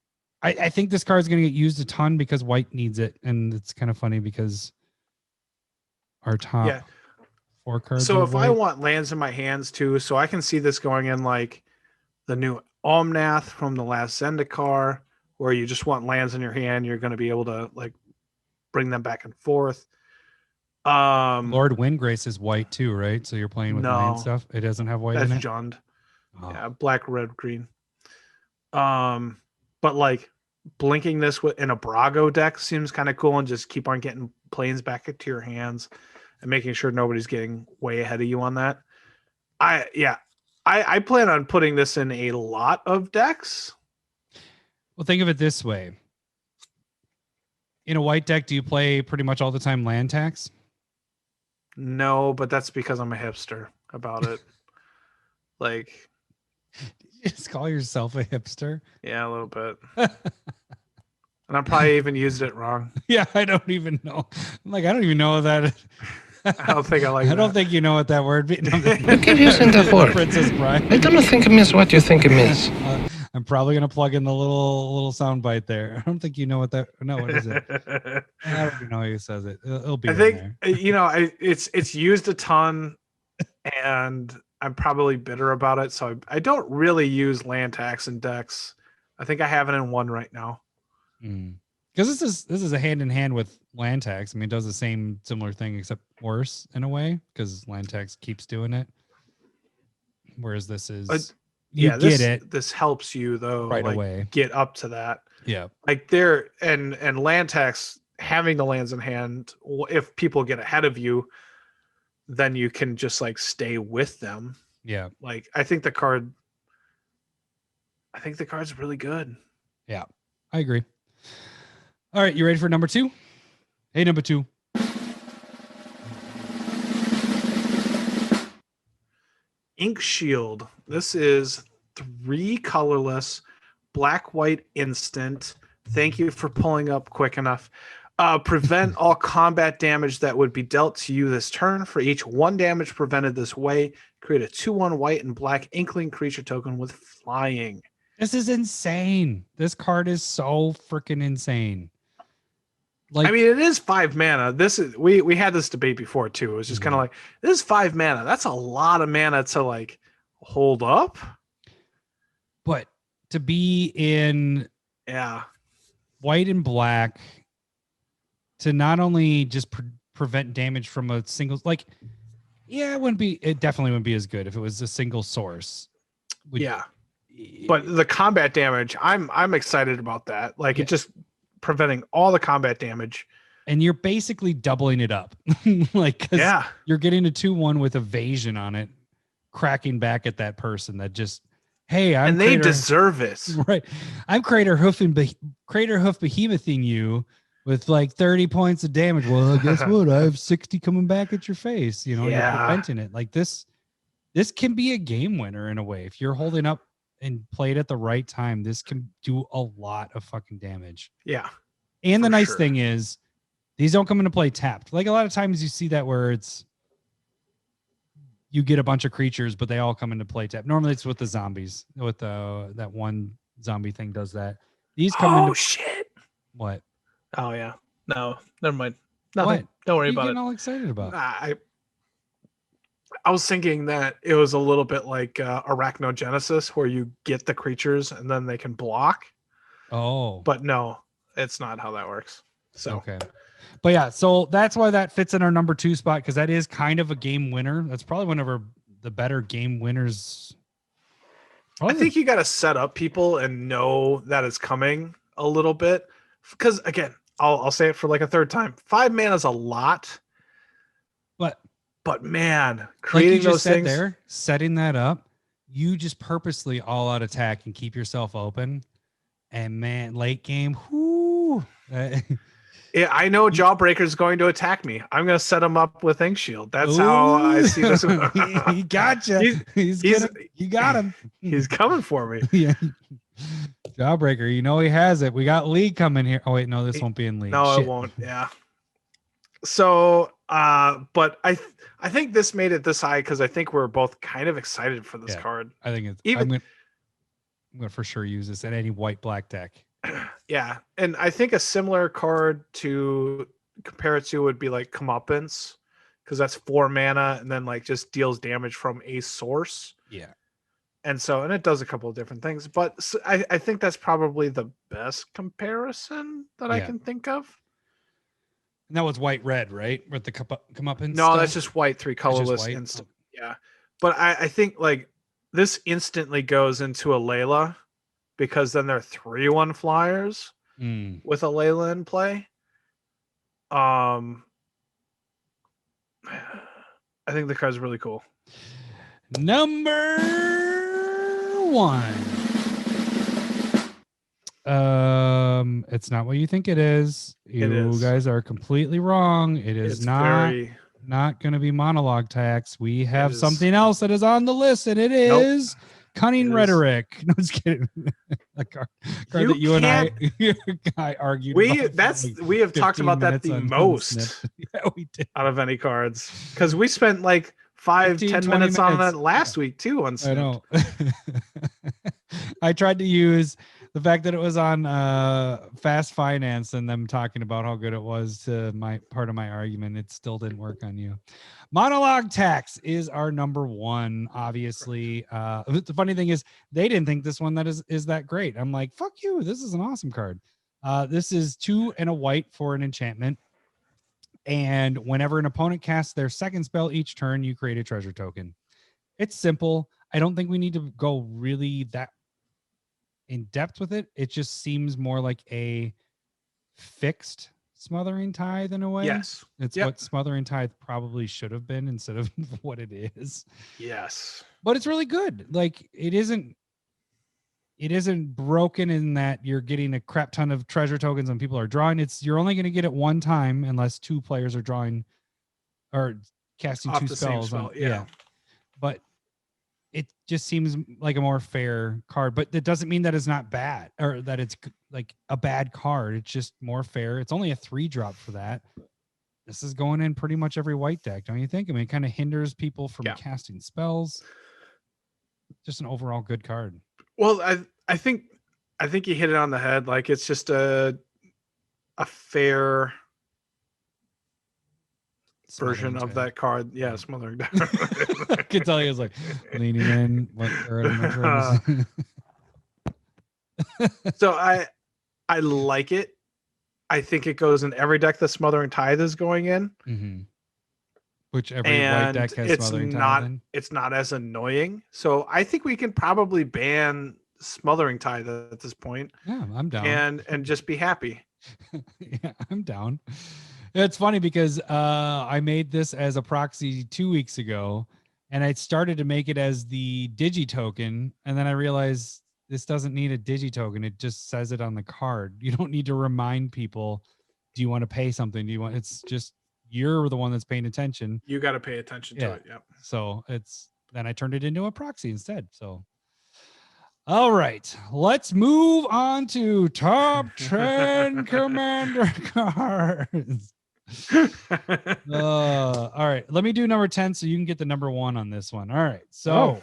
I think this card is going to get used a ton because white needs it, and it's kind of funny because our top 4 cards. So if I want lands in my hands too, so I can see this going in like the new Omnath from the last Zendikar, where you just want lands in your hand, you're going to be able to like bring them back and forth. Lord Windgrace is white too, right? So you're playing with land stuff. It doesn't have white in it. That's Jund. Oh. Yeah, black, red, green. But like blinking this in a Brago deck seems kind of cool, and just keep on getting planes back into your hands and making sure nobody's getting way ahead of you on that. I plan on putting this in a lot of decks. Well, think of it this way. In a white deck, do you play pretty much all the time land tax? No, but that's because I'm a hipster about it. Like, you just call yourself a hipster? Yeah, a little bit. And I probably even used it wrong. Yeah, I don't even know. I'm like, I don't even know that. I don't think I like I don't think you know what that word means. You keep using that word. Princess Bride. I don't think it means what you think it means. I'm probably gonna plug in the little sound bite there. I don't think you know what that. No, what is it? I don't even know who says it. It'll be. I think it's used a ton, and I'm probably bitter about it. So I don't really use land tax in decks. I think I have it in one right now. Because this is a hand in hand with land tax. I mean, it does the same similar thing except worse in a way because land tax keeps doing it, whereas this is you yeah, get it this helps you though, right like, away. get up to that. Yeah. Like there and land tax, having the lands in hand, if people get ahead of you, then you can just like stay with them. Yeah. Like I think the card's really good. Yeah. I agree. All right, you ready for number 2? Hey, number 2. Ink Shield. This is 3 colorless, black white instant. Thank you for pulling up quick enough. Prevent all combat damage that would be dealt to you this turn. For each 1 damage prevented this way, create a 2/1 white and black inkling creature token with flying. This is insane. This card is so freaking insane. Like, I mean, it is 5 mana. This is we had this debate before too. It was just kind of like, this is 5 mana. That's a lot of mana to like hold up. but to be in white and black, to not only just prevent damage from a single, like, it definitely wouldn't be as good if it was a single source. But the combat damage, I'm excited about that. Like it just preventing all the combat damage. And you're basically doubling it up. Like, you're getting a 2/1 with evasion on it, cracking back at that person that just, hey, and they deserve it. Right. I'm Crater Hoof Behemothing you with like 30 points of damage. Well, guess what? I have 60 coming back at your face. You know, you're preventing it. Like this can be a game winner in a way. If you're holding up and played at the right time, this can do a lot of fucking damage. Yeah. And the nice thing is these don't come into play tapped. Like a lot of times you see that where you get a bunch of creatures, but they all come into play tapped. Normally it's with the zombies, with that one zombie thing does that. These come into shit. What? Oh yeah. No, never mind. Nothing. What? Don't worry What are you about getting all excited about? I was thinking that it was a little bit like Arachnogenesis, where you get the creatures and then they can block. Oh. But no, it's not how that works. So okay. But yeah, so that's why that fits in our number 2 spot, because that is kind of a game winner. That's probably one of the better game winners. I think you got to set up people and know that it's coming a little bit. Because again, I'll say it for like a third time. 5 mana is a lot. But man, creating like you just those things there, setting that up, you just purposely all out attack and keep yourself open. And man, late game, whoo. Yeah, I know Jawbreaker is going to attack me. I'm going to set him up with Ink Shield. That's how I see this. He gotcha. You got him. He's coming for me. Yeah. Jawbreaker, you know he has it. We got League coming here. Oh wait, no, this won't be in League. No, it won't. Yeah. So, but I think this made it this high because I think we're both kind of excited for this card. I think it's I'm gonna for sure use this in any white black deck. Yeah, and I think a similar card to compare it to would be like Comeuppance, because that's 4 mana and then like just deals damage from a source. Yeah. And it does a couple of different things, but I think that's probably the best comparison that I can think of. And that was white red, right? With the Comeuppance. No, that's just white, 3 colorless instant. Oh. Yeah, but I think like this instantly goes into a Layla, because then they're 3/1 flyers with a Layla in play. I think the card's really cool. Number 1. It's not what you think it is. You guys are completely wrong. It's not going to be monologue tax. We have something else that is on the list, and it is Cunning Rhetoric. No, just kidding. A card that you and I argued. We have talked about that the most we did. out of any cards, because we spent like 5-10 minutes on that last week too. On I know. I tried to use the fact that it was on Fast Finance and them talking about how good it was to my part of my argument. It still didn't work on you. Monologue tax is our number 1, obviously. The funny thing is they didn't think this one that is that great. I'm like, fuck you. This is an awesome card. This is 2 and a white for an enchantment. And whenever an opponent casts their second spell each turn, you create a treasure token. It's simple. I don't think we need to go really that in depth with it. It just seems more like a fixed Smothering Tithe in a way. Yes. It's Yep. what Smothering Tithe probably should have been instead of what it is. Yes. But it's really good. Like it isn't broken in that you're getting a crap ton of treasure tokens and people are drawing. You're only going to get it one time unless two players are drawing or casting Off two the same spells spell, on. yeah. But it just seems like a more fair card, but that doesn't mean that it's not bad or that it's like a bad card. It's just more fair. It's only a 3-drop for that. This is going in pretty much every white deck, don't you think? I mean, it kind of hinders people from casting spells. Just an overall good card. Well, I think you hit it on the head. Like it's just a fair version of that card. Yeah, Smothering Tithe. I can tell you it's like leaning in. So I like it. I think it goes in every deck that Smothering Tithe is going in. Mm-hmm. Which every white deck has Smothering Tithe in. It's not as annoying. So I think we can probably ban Smothering Tithe at this point. Yeah, I'm down. And just be happy. Yeah, I'm down. It's funny because I made this as a proxy 2 weeks ago, and I started to make it as the digi token, and then I realized this doesn't need a digi token. It just says it on the card. You don't need to remind people, do you want to pay something? Do you want? It's just you're the one that's paying attention. You got to pay attention to it. Yep. So then I turned it into a proxy instead. So. All right, let's move on to top 10 Commander cards. All right, let me do number 10 so you can get the number 1 on this one. All right, so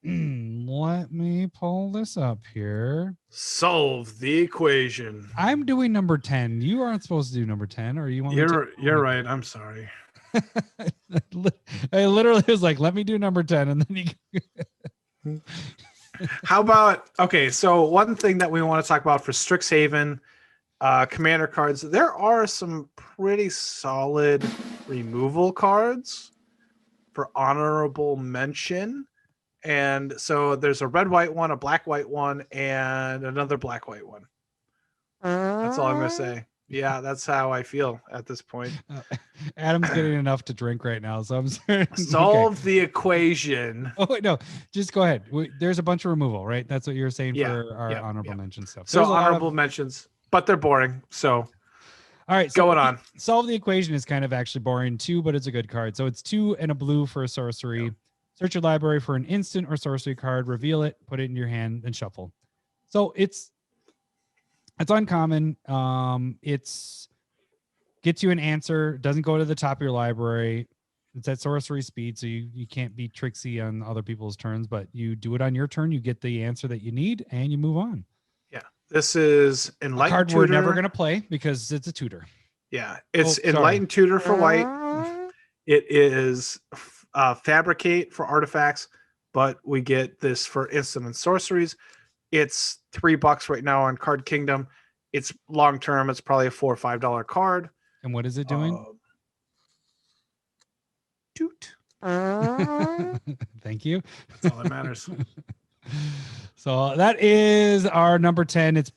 let me pull this up here. Solve the equation. I'm doing number 10. You aren't supposed to do number 10, or you want me You're to? right. I'm sorry. I literally was like, let me do number 10, and then you. How about, okay, so one thing that we want to talk about for Strixhaven commander cards, there are some pretty solid removal cards for honorable mention. And so there's a red-white one, a black-white one, and another black-white one. That's all I'm going to say. Yeah, that's how I feel at this point. Adam's getting enough to drink right now, so I'm sorry. Solve the equation. Oh wait, no, just go ahead. There's a bunch of removal, right? That's what you were saying for our honorable mention stuff. So honorable mentions, but they're boring. So, all right, so going on. Solve the equation is kind of actually boring too, but it's a good card. So it's 2 and a blue for a sorcery. Yep. Search your library for an instant or sorcery card, reveal it, put it in your hand, then shuffle. So it's uncommon. It's gets you an answer, doesn't go to the top of your library. It's at sorcery speed, so you can't be tricksy on other people's turns, but you do it on your turn, you get the answer that you need, and you move on. Yeah. This is Enlightened card Tutor. We're never going to play because it's a tutor. Yeah. It's Enlightened Tutor for white. It is Fabricate for artifacts, but we get this for instant and sorceries. It's $3 right now on Card Kingdom. It's long term. It's probably a $4 or $5 card. And what is it doing? Toot. Thank you. That's all that matters. So that is our number 10. It's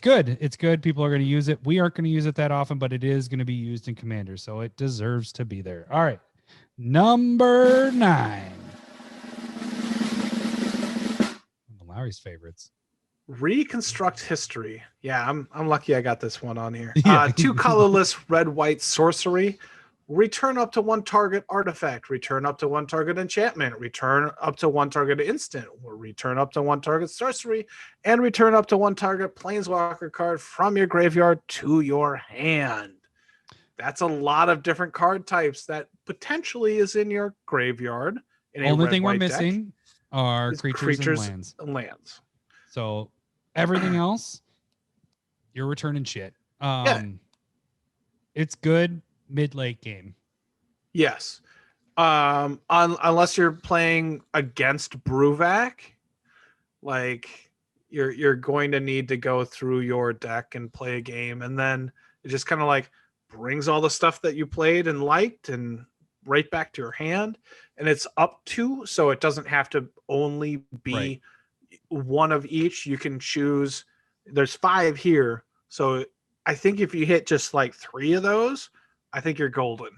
good. It's good. People are going to use it. We aren't going to use it that often, but it is going to be used in Commander, so it deserves to be there. All right. Number 9. Lowry's favorites. Reconstruct history. Yeah, I'm lucky I got this one on here. 2 colorless red-white sorcery. Return up to 1 target artifact. Return up to 1 target enchantment. Return up to 1 target instant. Or return up to 1 target sorcery. And return up to 1 target planeswalker card from your graveyard to your hand. That's a lot of different card types that potentially is in your graveyard. Only thing we're missing are creatures and lands. So everything else, you're returning shit. It's good mid-late game. Yes. Unless you're playing against Bruvac, like you're going to need to go through your deck and play a game, and then it just kind of like brings all the stuff that you played and liked and right back to your hand, and it's up to, so it doesn't have to only be Right. one of each. You can choose. There's 5 here, so I think if you hit just like 3 of those, I think you're golden.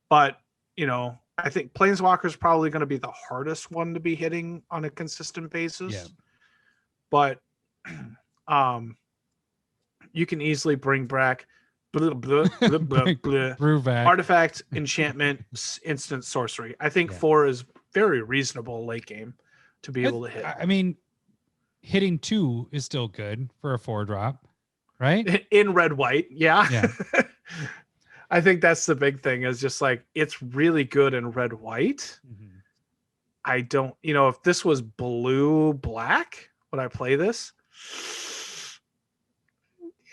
But I think Planeswalker is probably going to be the hardest one to be hitting on a consistent basis. Yeah. But you can easily bring back Bruvac. artifact, enchantment, instant sorcery. I think 4 is very reasonable late game to be able to hit. I mean, hitting 2 is still good for a 4-drop, right? In red white, yeah. Yeah. I think that's the big thing, is just like, it's really good in red white. Mm-hmm. I don't, if this was blue black, would I play this?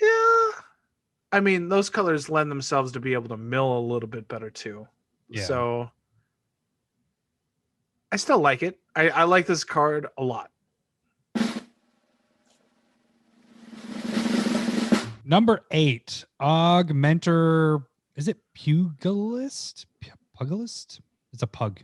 Yeah. I mean, those colors lend themselves to be able to mill a little bit better too. Yeah. So I still like it. I like this card a lot. Number 8, Augmenter. Is it Pugilist? Pugilist? It's a pug.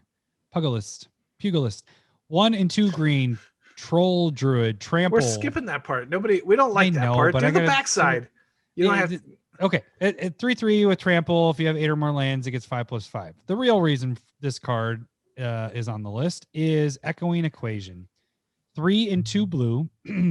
Pugilist. Pugilist. 1 and 2 green. Troll Druid. Trample. We're skipping that part. We don't like that part. Do the backside. You don't have to. Okay. At 3/3 with Trample, if you have 8 or more lands, it gets 5/5. The real reason this card is on the list is Echoing Equation. 3 and 2 blue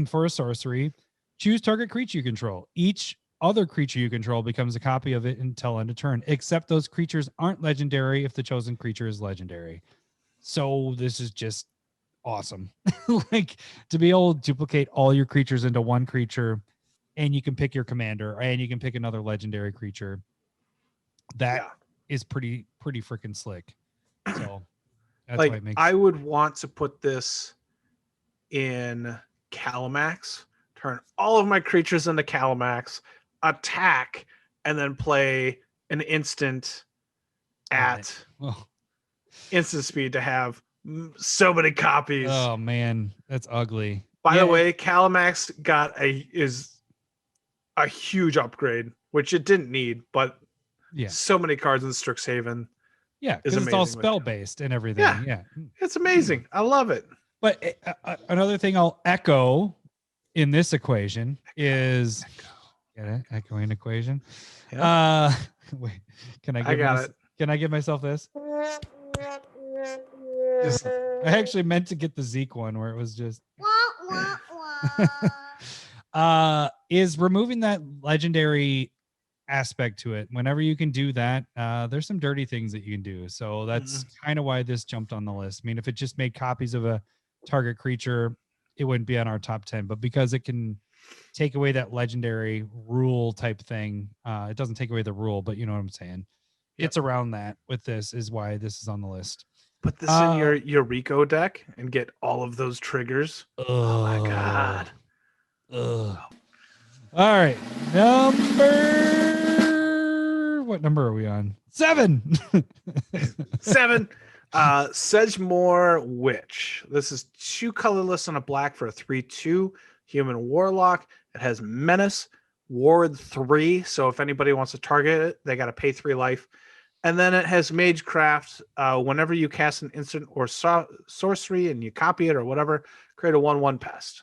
for a sorcery. Choose target creature you control. Each other creature you control becomes a copy of it until end of turn, except those creatures aren't legendary if the chosen creature is legendary. So this is just awesome. Like, to be able to duplicate all your creatures into one creature, and you can pick your commander, and you can pick another legendary creature. That is pretty freaking slick. So that's why it makes. I would want to put this in Calamax, turn all of my creatures into Calamax, attack, and then play an instant at instant speed to have so many copies. Oh man, that's ugly. By the way, Calamax is a huge upgrade, which it didn't need, but so many cards in Strixhaven. Yeah, because it's all spell based and everything. Yeah, it's amazing. I love it. But another thing I'll echo in this equation is get it? Echoing equation. Yeah. Wait, can I give myself this? I actually meant to get the Zeke one where it was just is removing that legendary aspect to it. Whenever you can do that, there's some dirty things that you can do. So that's kind of why this jumped on the list. I mean, if it just made copies of a target creature, it wouldn't be on our top 10, but because it can take away that legendary rule type thing, it doesn't take away the rule, but you know what I'm saying. It's around that with this is why this is on the list. Put this in your Rico deck and get all of those triggers. Oh my god. All right. What number are we on? 7. 7. Sedgemoor Witch. This is 2 colorless on a black for a 3/2 human warlock. It has menace, ward 3. So if anybody wants to target it, they got to pay 3 life. And then it has Magecraft. Whenever you cast an instant or sorcery and you copy it or whatever, create a 1/1 pest.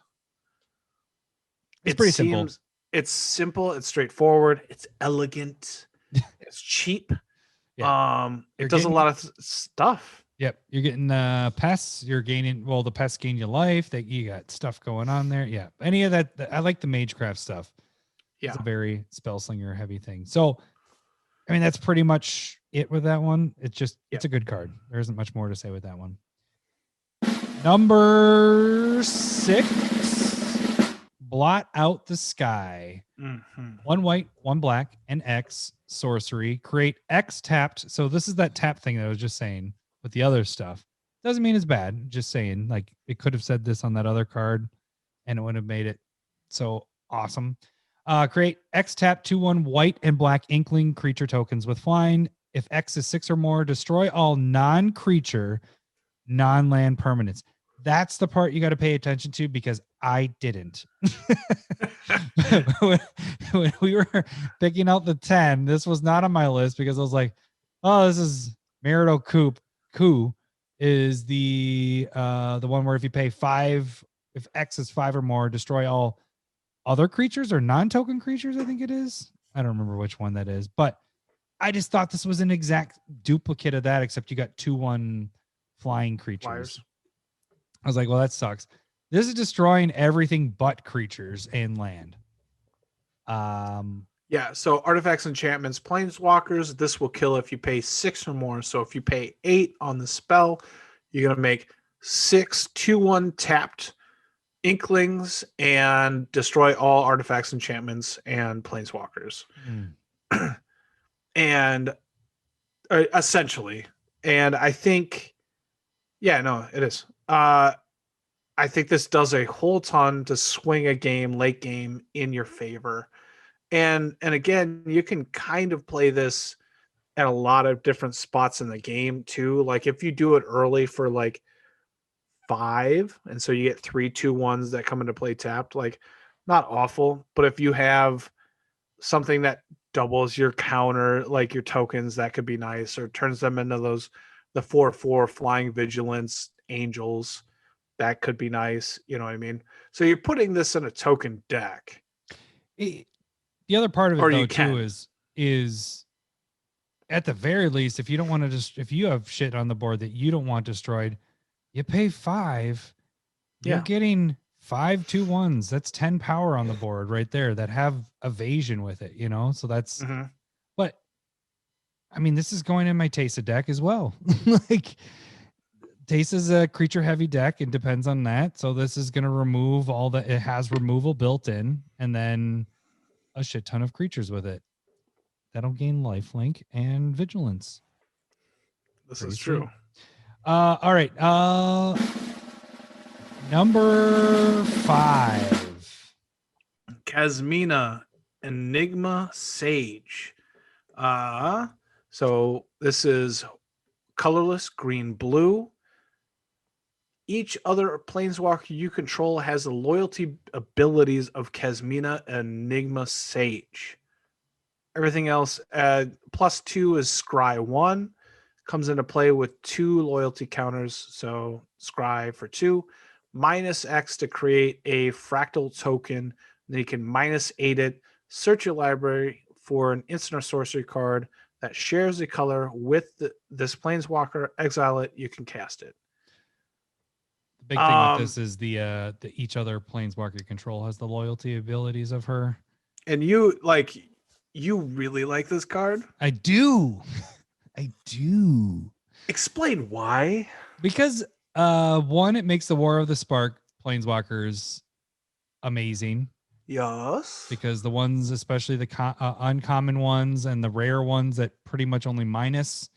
It's pretty simple. It's simple. It's straightforward. It's elegant. It's cheap. Yeah. It does a lot of stuff. Yep. You're getting pests. You're gaining. Well, the pests gain you life. That you got stuff going on there. Yeah. Any of that. I like the Magecraft stuff. Yeah. It's a very spellslinger heavy thing. So, I mean, that's pretty much it with that one. It's just, it's a good card. There isn't much more to say with that one. Number 6, Blot Out the Sky. 1 white, 1 black, and X sorcery. Create X tapped. So this is that tap thing that I was just saying with the other stuff. Doesn't mean it's bad. Just saying, like, it could have said this on that other card and it would have made it so awesome. Create X tap 2/1 white and black inkling creature tokens with flying. If X is 6 or more, destroy all non-creature, non-land permanents. That's the part you got to pay attention to because I didn't. when we were picking out the 10, this was not on my list because I was like, oh, this is Marital Coup is the one where if you pay 5, if X is 5 or more, destroy all other creatures or non-token creatures, I think it is. I don't remember which one that is, but I just thought this was an exact duplicate of that, except you got 2/1 flying creatures. Flyers. I was like, well, that sucks. This is destroying everything but creatures and land. Yeah, so artifacts, enchantments, planeswalkers, this will kill if you pay 6 or more. So if you pay 8 on the spell, you're going to make 6 2/1 tapped inklings and destroy all artifacts, enchantments, and planeswalkers. And essentially, and I think, yeah, no, it is. I think this does a whole ton to swing a game late game in your favor. And again, you can kind of play this at a lot of different spots in the game too. Like if you do it early for like 5, and so you get 3 2/1s that come into play tapped, like not awful. But if you have something that doubles your counter, like your tokens, that could be nice, or turns them into those the 4/4 flying vigilance angels, that could be nice. You know what I mean? So you're putting this in a token deck. The other part of it, Or though, you can. too, is at the very least, if you don't want to just, if you have shit on the board that you don't want destroyed, you pay 5. You're Yeah. getting 5 2/1s. That's 10 power on the board right there that have evasion with it, you know? So that's, but I mean, this is going in my Tesa deck as well. Like, Tesa is a creature heavy deck. It depends on that. So this is going to remove all the, it has removal built in, and then a shit ton of creatures with it that'll gain lifelink and vigilance. This Pretty is true. sweet. All right. Number 5. Kasmina Enigma Sage. So this is colorless, green, blue. Each other planeswalker you control has the loyalty abilities of Kasmina Enigma Sage. Everything else, +2 is Scry 1. Comes into play with 2 loyalty counters. So Scry for 2. -X to create a fractal token. Then you can -8 it. Search your library for an instant or sorcery card that shares a color with this planeswalker. Exile it. You can cast it. The big thing with this is the each other planeswalker control has the loyalty abilities of her. And you really like this card? I do. I do. Explain why. Because one, it makes the War of the Spark planeswalkers amazing. Yes. Because the ones, especially the uncommon ones and the rare ones that pretty much only minus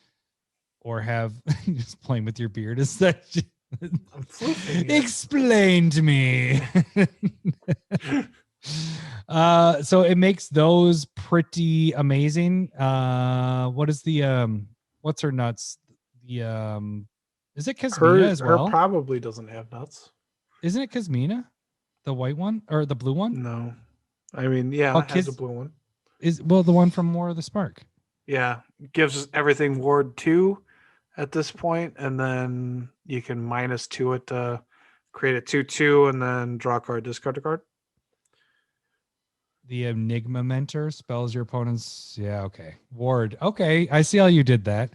or have just playing with your beard, is that I'm floofing it. Explain to me. So it makes those pretty amazing. What is the what's her nuts? The is it Kasmina as well? Her probably doesn't have nuts. Isn't it Kasmina? The white one or the blue one? No. I mean, yeah, it has a blue one. The one from War of the Spark. Yeah. Gives everything ward 2 at this point, and then you can -2 it to create a 2/2 and then draw a card, discard a card. The Enigma Mentor spells your opponent's. Yeah, okay. Ward. Okay, I see how you did that.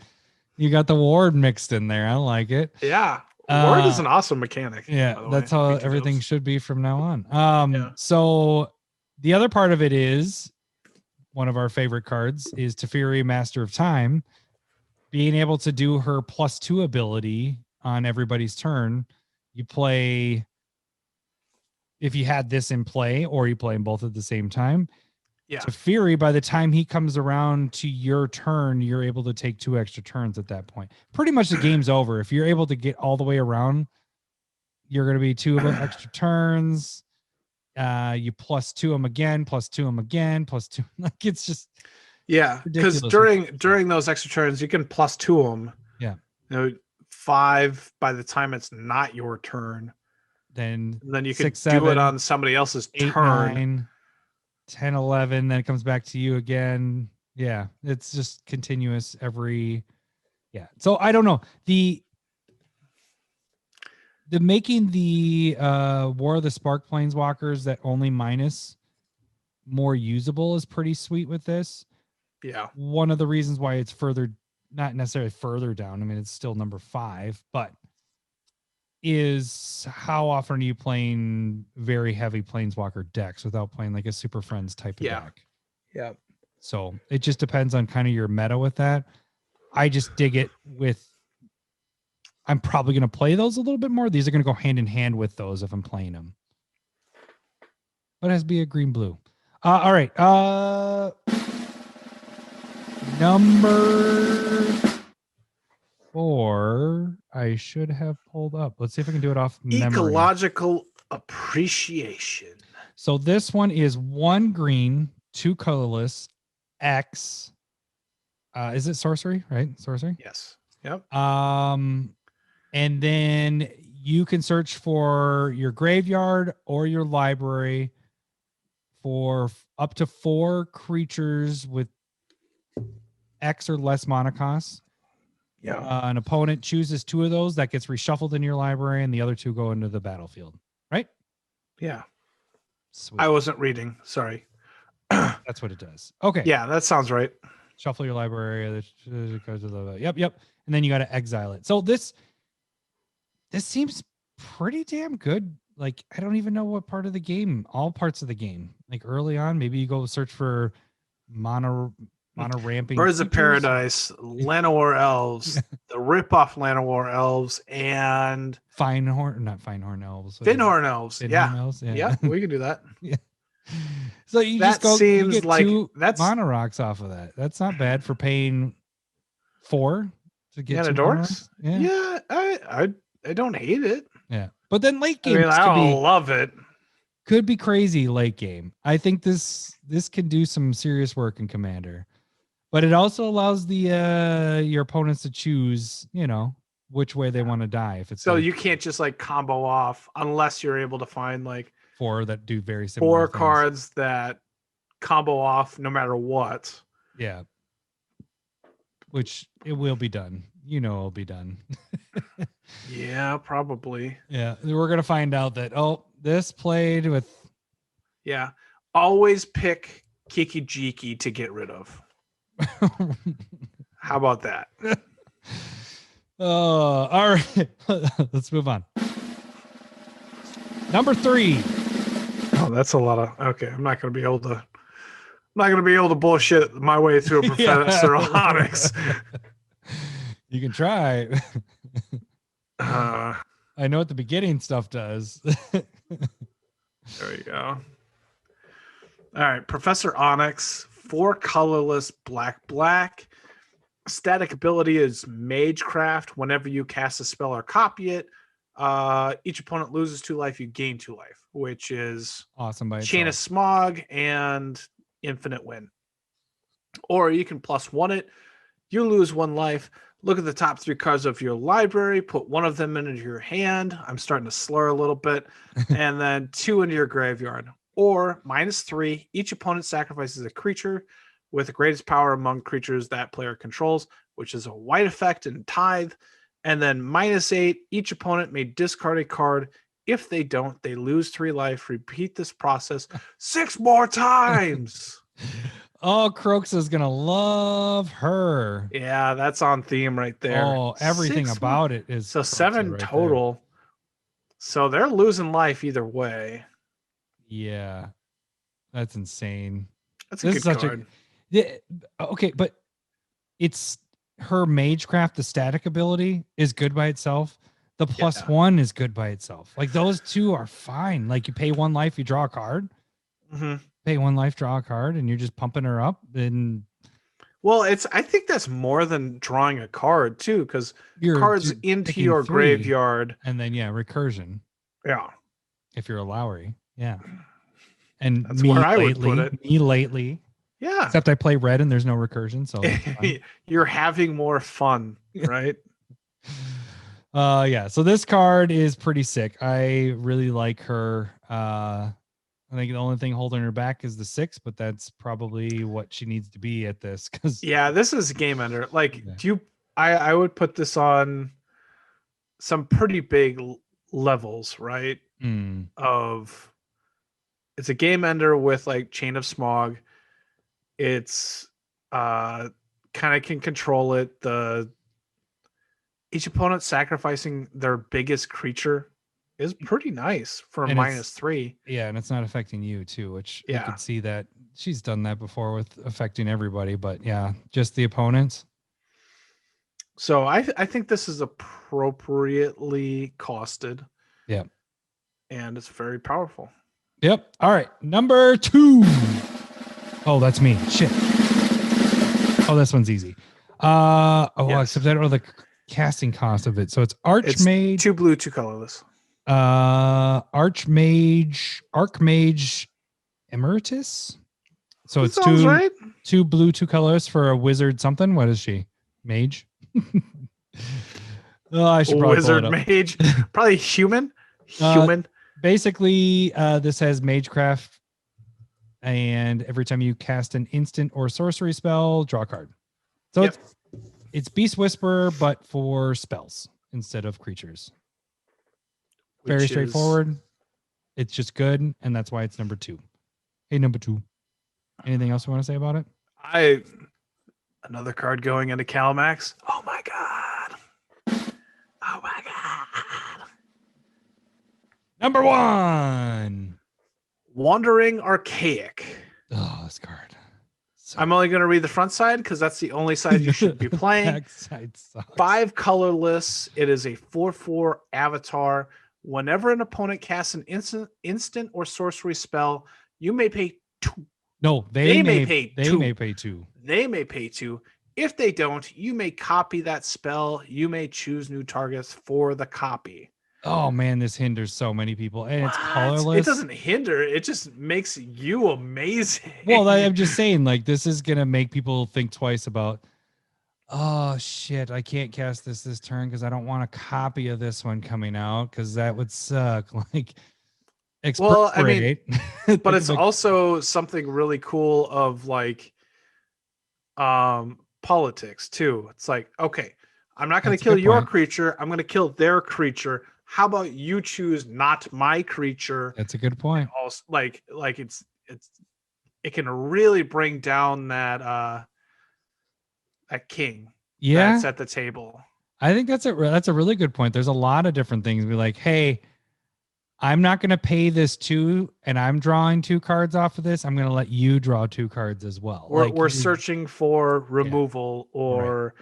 You got the ward mixed in there. I like it. Yeah. Ward is an awesome mechanic. Yeah, that's how everything should be from now on. Yeah. So the other part of it is one of our favorite cards is Teferi, Master of Time. Being able to do her +2 ability on everybody's turn. You play, if you had this in play, or you play them both at the same time. Yeah. Teferi, by the time he comes around to your turn, you're able to take 2 extra turns at that point. Pretty much the game's over. If you're able to get all the way around, you're going to be 2 extra turns. You +2 them again, +2 them again, +2. Like, it's just, yeah. Because during those extra turns, you can +2 them. Yeah. 5 by the time it's not your turn. Then you can 6, do 7, it on somebody else's 8, turn. 9, 10, 11, then it comes back to you again. Yeah, it's just continuous every Yeah. So I don't know. The making the War of the Spark Planeswalkers that only minus more usable is pretty sweet with this. Yeah. One of the reasons why it's further, not necessarily further down, I mean, it's still number 5, but is how often are you playing very heavy Planeswalker decks without playing like a Super Friends type of deck? Yeah. So it just depends on kind of your meta with that. I just dig it with, I'm probably going to play those a little bit more. These are going to go hand in hand with those if I'm playing them. But it has to be a green blue. All right. Number 4, I should have pulled up. Let's see if I can do it off memory. Ecological appreciation. So this one is 1 green, 2 colorless, X. Is it sorcery, right? Sorcery? Yes. Yep. And then you can search for your graveyard or your library for up to 4 creatures with X or less mana costs. Yeah. An opponent chooses 2 of those that gets reshuffled in your library, and the other 2 go into the battlefield. Right? Yeah. Sweet. I wasn't reading. Sorry. That's what it does. Okay. Yeah, that sounds right. Shuffle your library. Yep. And then you got to exile it. So this seems pretty damn good. Like, I don't even know what part of the game, all parts of the game. Like early on, maybe you go search for mono ramping. Birds of creatures. Paradise, Llanowar Elves, the rip-off Llanowar Elves, and not Finehorn elves. Finhorn Elves. Finhorn elves. Yeah, we can do that. Yeah. So you That just go. seems You get like 2 that's mono rocks off of that. That's not bad for paying 4 to get 2 mono dorks. rocks. Yeah, I don't hate it. Yeah. But then late I game mean, I don't love it. could be crazy late game. I think this can do some serious work in Commander. But it also allows the your opponents to choose, which way they want to die. If it's So like you can't just like combo off unless you're able to find like 4 that do very similar 4 things. cards that combo off no matter what. Yeah. Which it will be done. It'll be done. Yeah, probably. Yeah. We're gonna find out that this played with Yeah. Always pick Kiki Jiki to get rid of. How about that? All right. Let's move on. Number 3. Oh, that's a lot of okay. I'm not gonna be able to bullshit my way through a Professor Onyx. You can try. Uh, I know what the beginning stuff does. There we go. All right, Professor Onyx, 4 colorless black. Static ability is Magecraft. Whenever you cast a spell or copy it, each opponent loses 2 life, you gain 2 life, which is Awesome by Chain of itself. Smog and Infinite Win. Or you can +1 it. You lose 1 life. Look at the top 3 cards of your library. Put 1 of them into your hand. I'm starting to slur a little bit. And then 2 into your graveyard. Or -3. Each opponent sacrifices a creature with the greatest power among creatures that player controls, which is a white effect in Tithe. And then -8. Each opponent may discard a card. If they don't, they lose 3 life. Repeat this process 6 more times. Oh, Croaks is gonna love her. Yeah, that's on theme right there. Oh, everything 6 about it is so Croaksa 7 right total. there. So they're losing life either way. Yeah, that's insane. That's a This good is such card. okay, but it's her Magecraft. The static ability is good by itself. The +1 is good by itself. Like those 2 are fine. Like you pay 1 life, you draw a card. Mm-hmm. Pay 1 life, draw a card, and you're just pumping her up. And Well, I think that's more than drawing a card too, because you're cards into picking your 3, graveyard. and then recursion. Yeah, If you're a Lowry, yeah. And that's where I would put it. Me lately. Yeah, Except I play red and there's no recursion, so it's fine. you're having more fun, right? Yeah. So this card is pretty sick. I really like her. I think the only thing holding her back is the 6, but that's probably what she needs to be at this. Because Yeah, this is a game ender. Like, Yeah. do you I would put this on some pretty big levels, right? Mm. Of it's a game ender with like Chain of Smog. It's kind of can control it. Each opponent sacrificing their biggest creature is pretty nice for And -3. Yeah, and it's not affecting you too, which you Yeah. could see that she's done that before with affecting everybody, but yeah, just the opponents. So I think this is appropriately costed. Yeah. And it's very powerful. Yep. All right. Number 2. Oh, that's me. Shit. Oh, this one's easy. Yes. Except I don't know the casting cost of it. So it's Archmage. It's 2 blue, 2 colorless. Archmage Emeritus. So That it's sounds right. 2 blue, 2 colors for a wizard something. What is she? Mage? I should probably Wizard pull it up. mage. Probably human. Human. Basically, this has Magecraft, and every time you cast an instant or sorcery spell, draw a card. So Yep. it's Beast Whisperer, but for spells instead of creatures. Very Which is- straightforward. It's just good, and that's why it's number 2. Hey, number 2. Anything else you want to say about it? Another card going into Calamax. Oh my god. Oh my god. Number 1. Wandering Archaic. Oh, this card. So I'm only going to read the front side because that's the only side you should be playing. backside sucks. 5 colorless. It is a 4/4 avatar. Whenever an opponent casts an instant or sorcery spell, you may pay 2. No, they may pay 2. They may pay 2. If they don't, you may copy that spell. You may choose new targets for the copy. Oh man, this hinders so many people, and it's What? colorless. It doesn't hinder. It just makes you amazing. Well, I'm just saying, like, this is gonna make people think twice about. Oh shit, I can't cast this turn because I don't want a copy of this one coming out because that would suck. Like, Well, I mean, expropriate. but it's Like, also something really cool of like politics too. It's like, okay, I'm not going That's to a kill good your point. creature. I'm going to kill their creature. How about you choose not my creature? that's a good point. Also, like it can really bring down that king Yeah, that's at the table. I think that's a really good point. There's a lot of different things. Be like, hey, I'm not going to pay this 2, and I'm drawing 2 cards off of this. I'm going to let you draw 2 cards as well. We're searching for removal or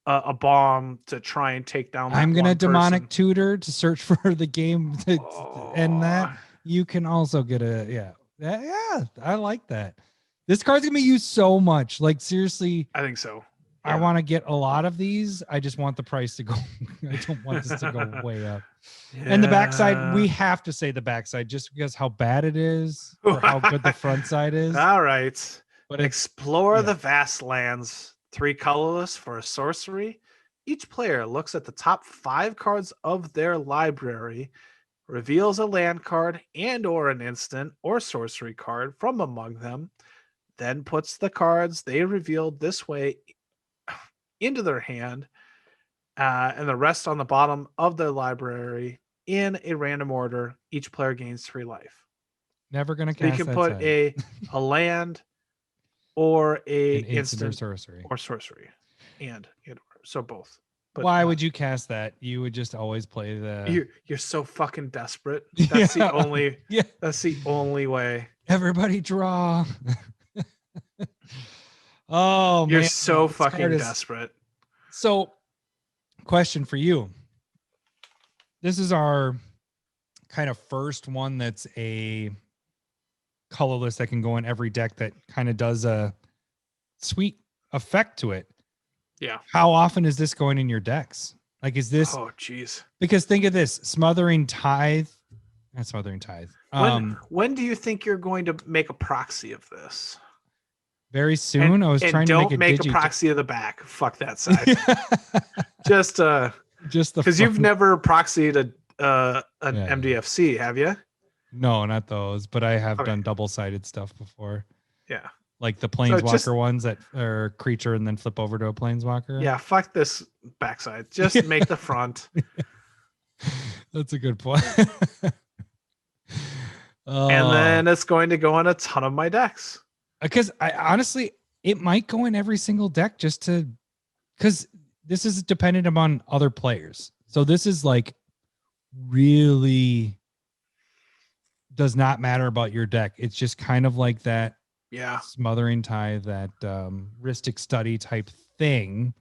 a bomb to try and take down. I'm going to one demonic person. tutor to search for the game to end that. Oh. You can also get yeah, I like that. This card's going to be used so much. Like, seriously, I think so. I Yeah. want to get a lot of these. I just want the price to go. I don't want this to go way up. And the backside, we have to say the backside just because how bad it is or how good the front side is. All right. But it's Explore yeah. the vast lands. 3 colorless for a sorcery. Each player looks at the top 5 cards of their library, reveals a land card and or an instant or sorcery card from among them, then puts the cards they revealed this way into their hand, and the rest on the bottom of their library in a random order. Each player gains 3 life. never going to So you cast can that put side. a land or a An instant or instant sorcery. or sorcery, and so both. But Why would you cast that? You would just always play the. you're so fucking desperate? That's the only. Yeah. That's the only way. Everybody draw. Oh You're man, so this card fucking is- desperate. So, question for you. This is our kind of first one that's a colorless that can go in every deck that kind of does a sweet effect to it. Yeah. How often is this going in your decks? Like, is this Oh, jeez. because think of this Smothering Tithe? Not Smothering Tithe. When do you think you're going to make a proxy of this? Very soon. I was And trying to don't make a make a proxy of the back. Fuck that side. Just just the because you've front. never proxied an Yeah. MDFC, have you? No, not those, but I have Okay. done double-sided stuff before. Yeah. Like the planeswalker just- ones that are creature and then flip over to a planeswalker. Yeah, fuck this backside. Just make the front. That's a good point. And then it's going to go in a ton of my decks. Because I honestly, it might go in every single deck just to, because this is dependent upon other players. So this is like really does not matter about your deck. It's just kind of like that Yeah. Smothering Tithe, that Rhystic Study type thing.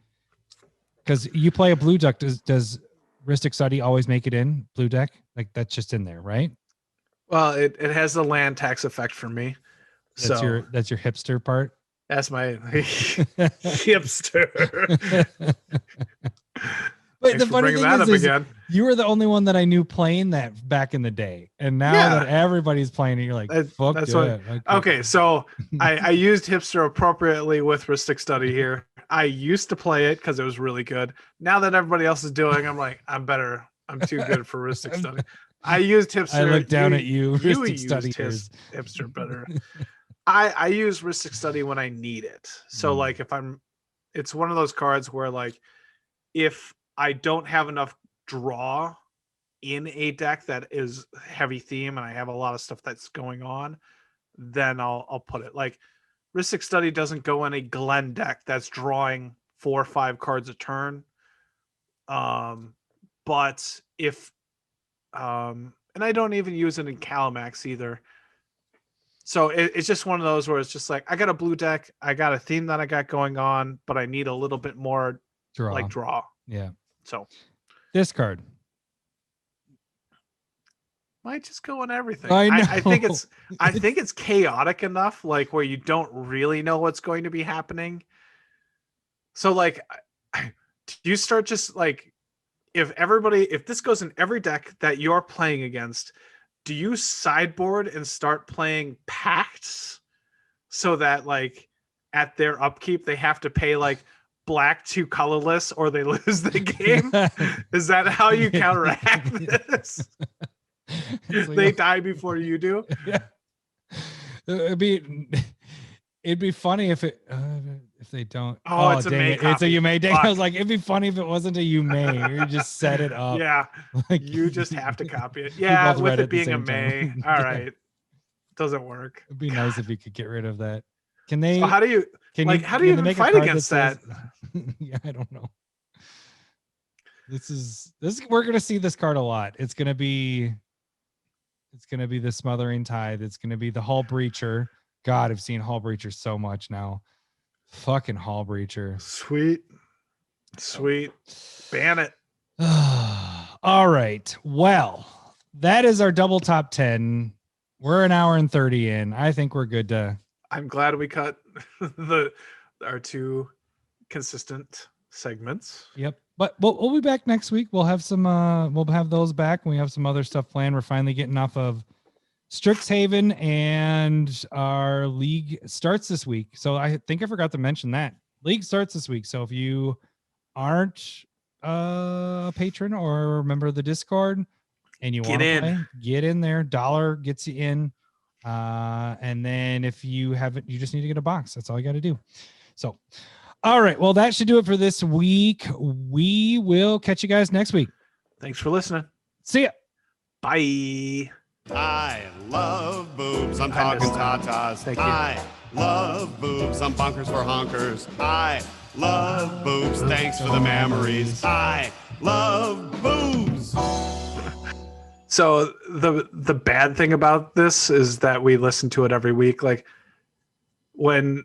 Because you play a blue deck, does Rhystic Study always make it in blue deck? Like that's just in there, right? Well, it has the land tax effect for me. That's your hipster part. That's my hipster. But Thanks the for funny bringing thing that is, up again. you were the only one that I knew playing that back in the day, and now Yeah. that everybody's playing it, you're like, "Fuck That's yeah." Okay, so I used hipster appropriately with Rhystic Study here. I used to play it because it was really good. Now that everybody else is doing, I'm like, I'm better. I'm too good for Rhystic Study. I used hipster. I look down at you, You Rhystic used Studiers. hipster better. I use Rhystic Study when I need it. So like if it's one of those cards where like if I don't have enough draw in a deck that is heavy theme and I have a lot of stuff that's going on, then I'll put it. Like Rhystic Study doesn't go in a Glen deck that's drawing 4 or 5 cards a turn. But if and I don't even use it in Calamax either. So it's just one of those where it's just like I got a blue deck, I got a theme that I got going on, but I need a little bit more draw. Yeah. So Discard. might just go on everything. I know. I think it's chaotic enough, like where you don't really know what's going to be happening. So like, do you start just like if this goes in every deck that you're playing against, do you sideboard and start playing pacts so that like at their upkeep they have to pay like black 2 colorless or they lose the game? Is that how you counteract this? They die before you do. Yeah. It'd be funny if they don't. Oh, it's a dang May it. It's a copy. you may. Dang, I Fuck. was like, it'd be funny if it wasn't a you may. You just set it up. Yeah, Like, you just have to copy it. Yeah, both with read it at the being a same May. time. All Yeah. right, doesn't work. It'd be nice if you could get rid of that. Can they? So how do you how do you even make a fight card against that? says- yeah, I don't know. We're gonna see this card a lot. It's gonna be the Smothering Tithe. It's gonna be the Hull Breacher. God, I've seen Hull Breacher so much now. Fucking Hull Breacher. Sweet, ban it. All right. Well, that is our double top 10. We're an hour and 30 in. I think we're good to. I'm glad we cut our 2 consistent segments. Yep. But we'll be back next week. We'll have some. We'll have those back. And we have some other stuff planned. We're finally getting off of Strixhaven, and our league starts this week. So I think I forgot to mention that league starts this week. So if you aren't a patron or a member of the Discord and you want to play, get in there. $1 gets you in. And then if you haven't, you just need to get a box. That's all you got to do. So, all right. Well, that should do it for this week. We will catch you guys next week. Thanks for listening. See ya. Bye. I love boobs. I'm I talking missed that. tatas. Thank you. I love boobs. I'm bonkers for honkers. I love boobs. Thanks for the memories. I love boobs. So the bad thing about this is that we listen to it every week. Like when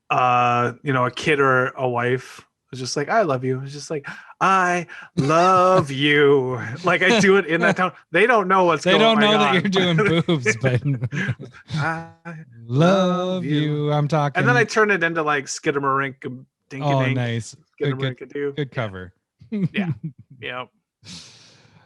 a kid or a wife is just like, I love you. It's just like, I love you. Like I do it in that tone. They don't know what's going on. They don't know that you're doing boobs, but I love you. I'm talking. And then I turn it into like skidamarink dink Oh, nice. skidamarink Good cover. Yeah. Yep.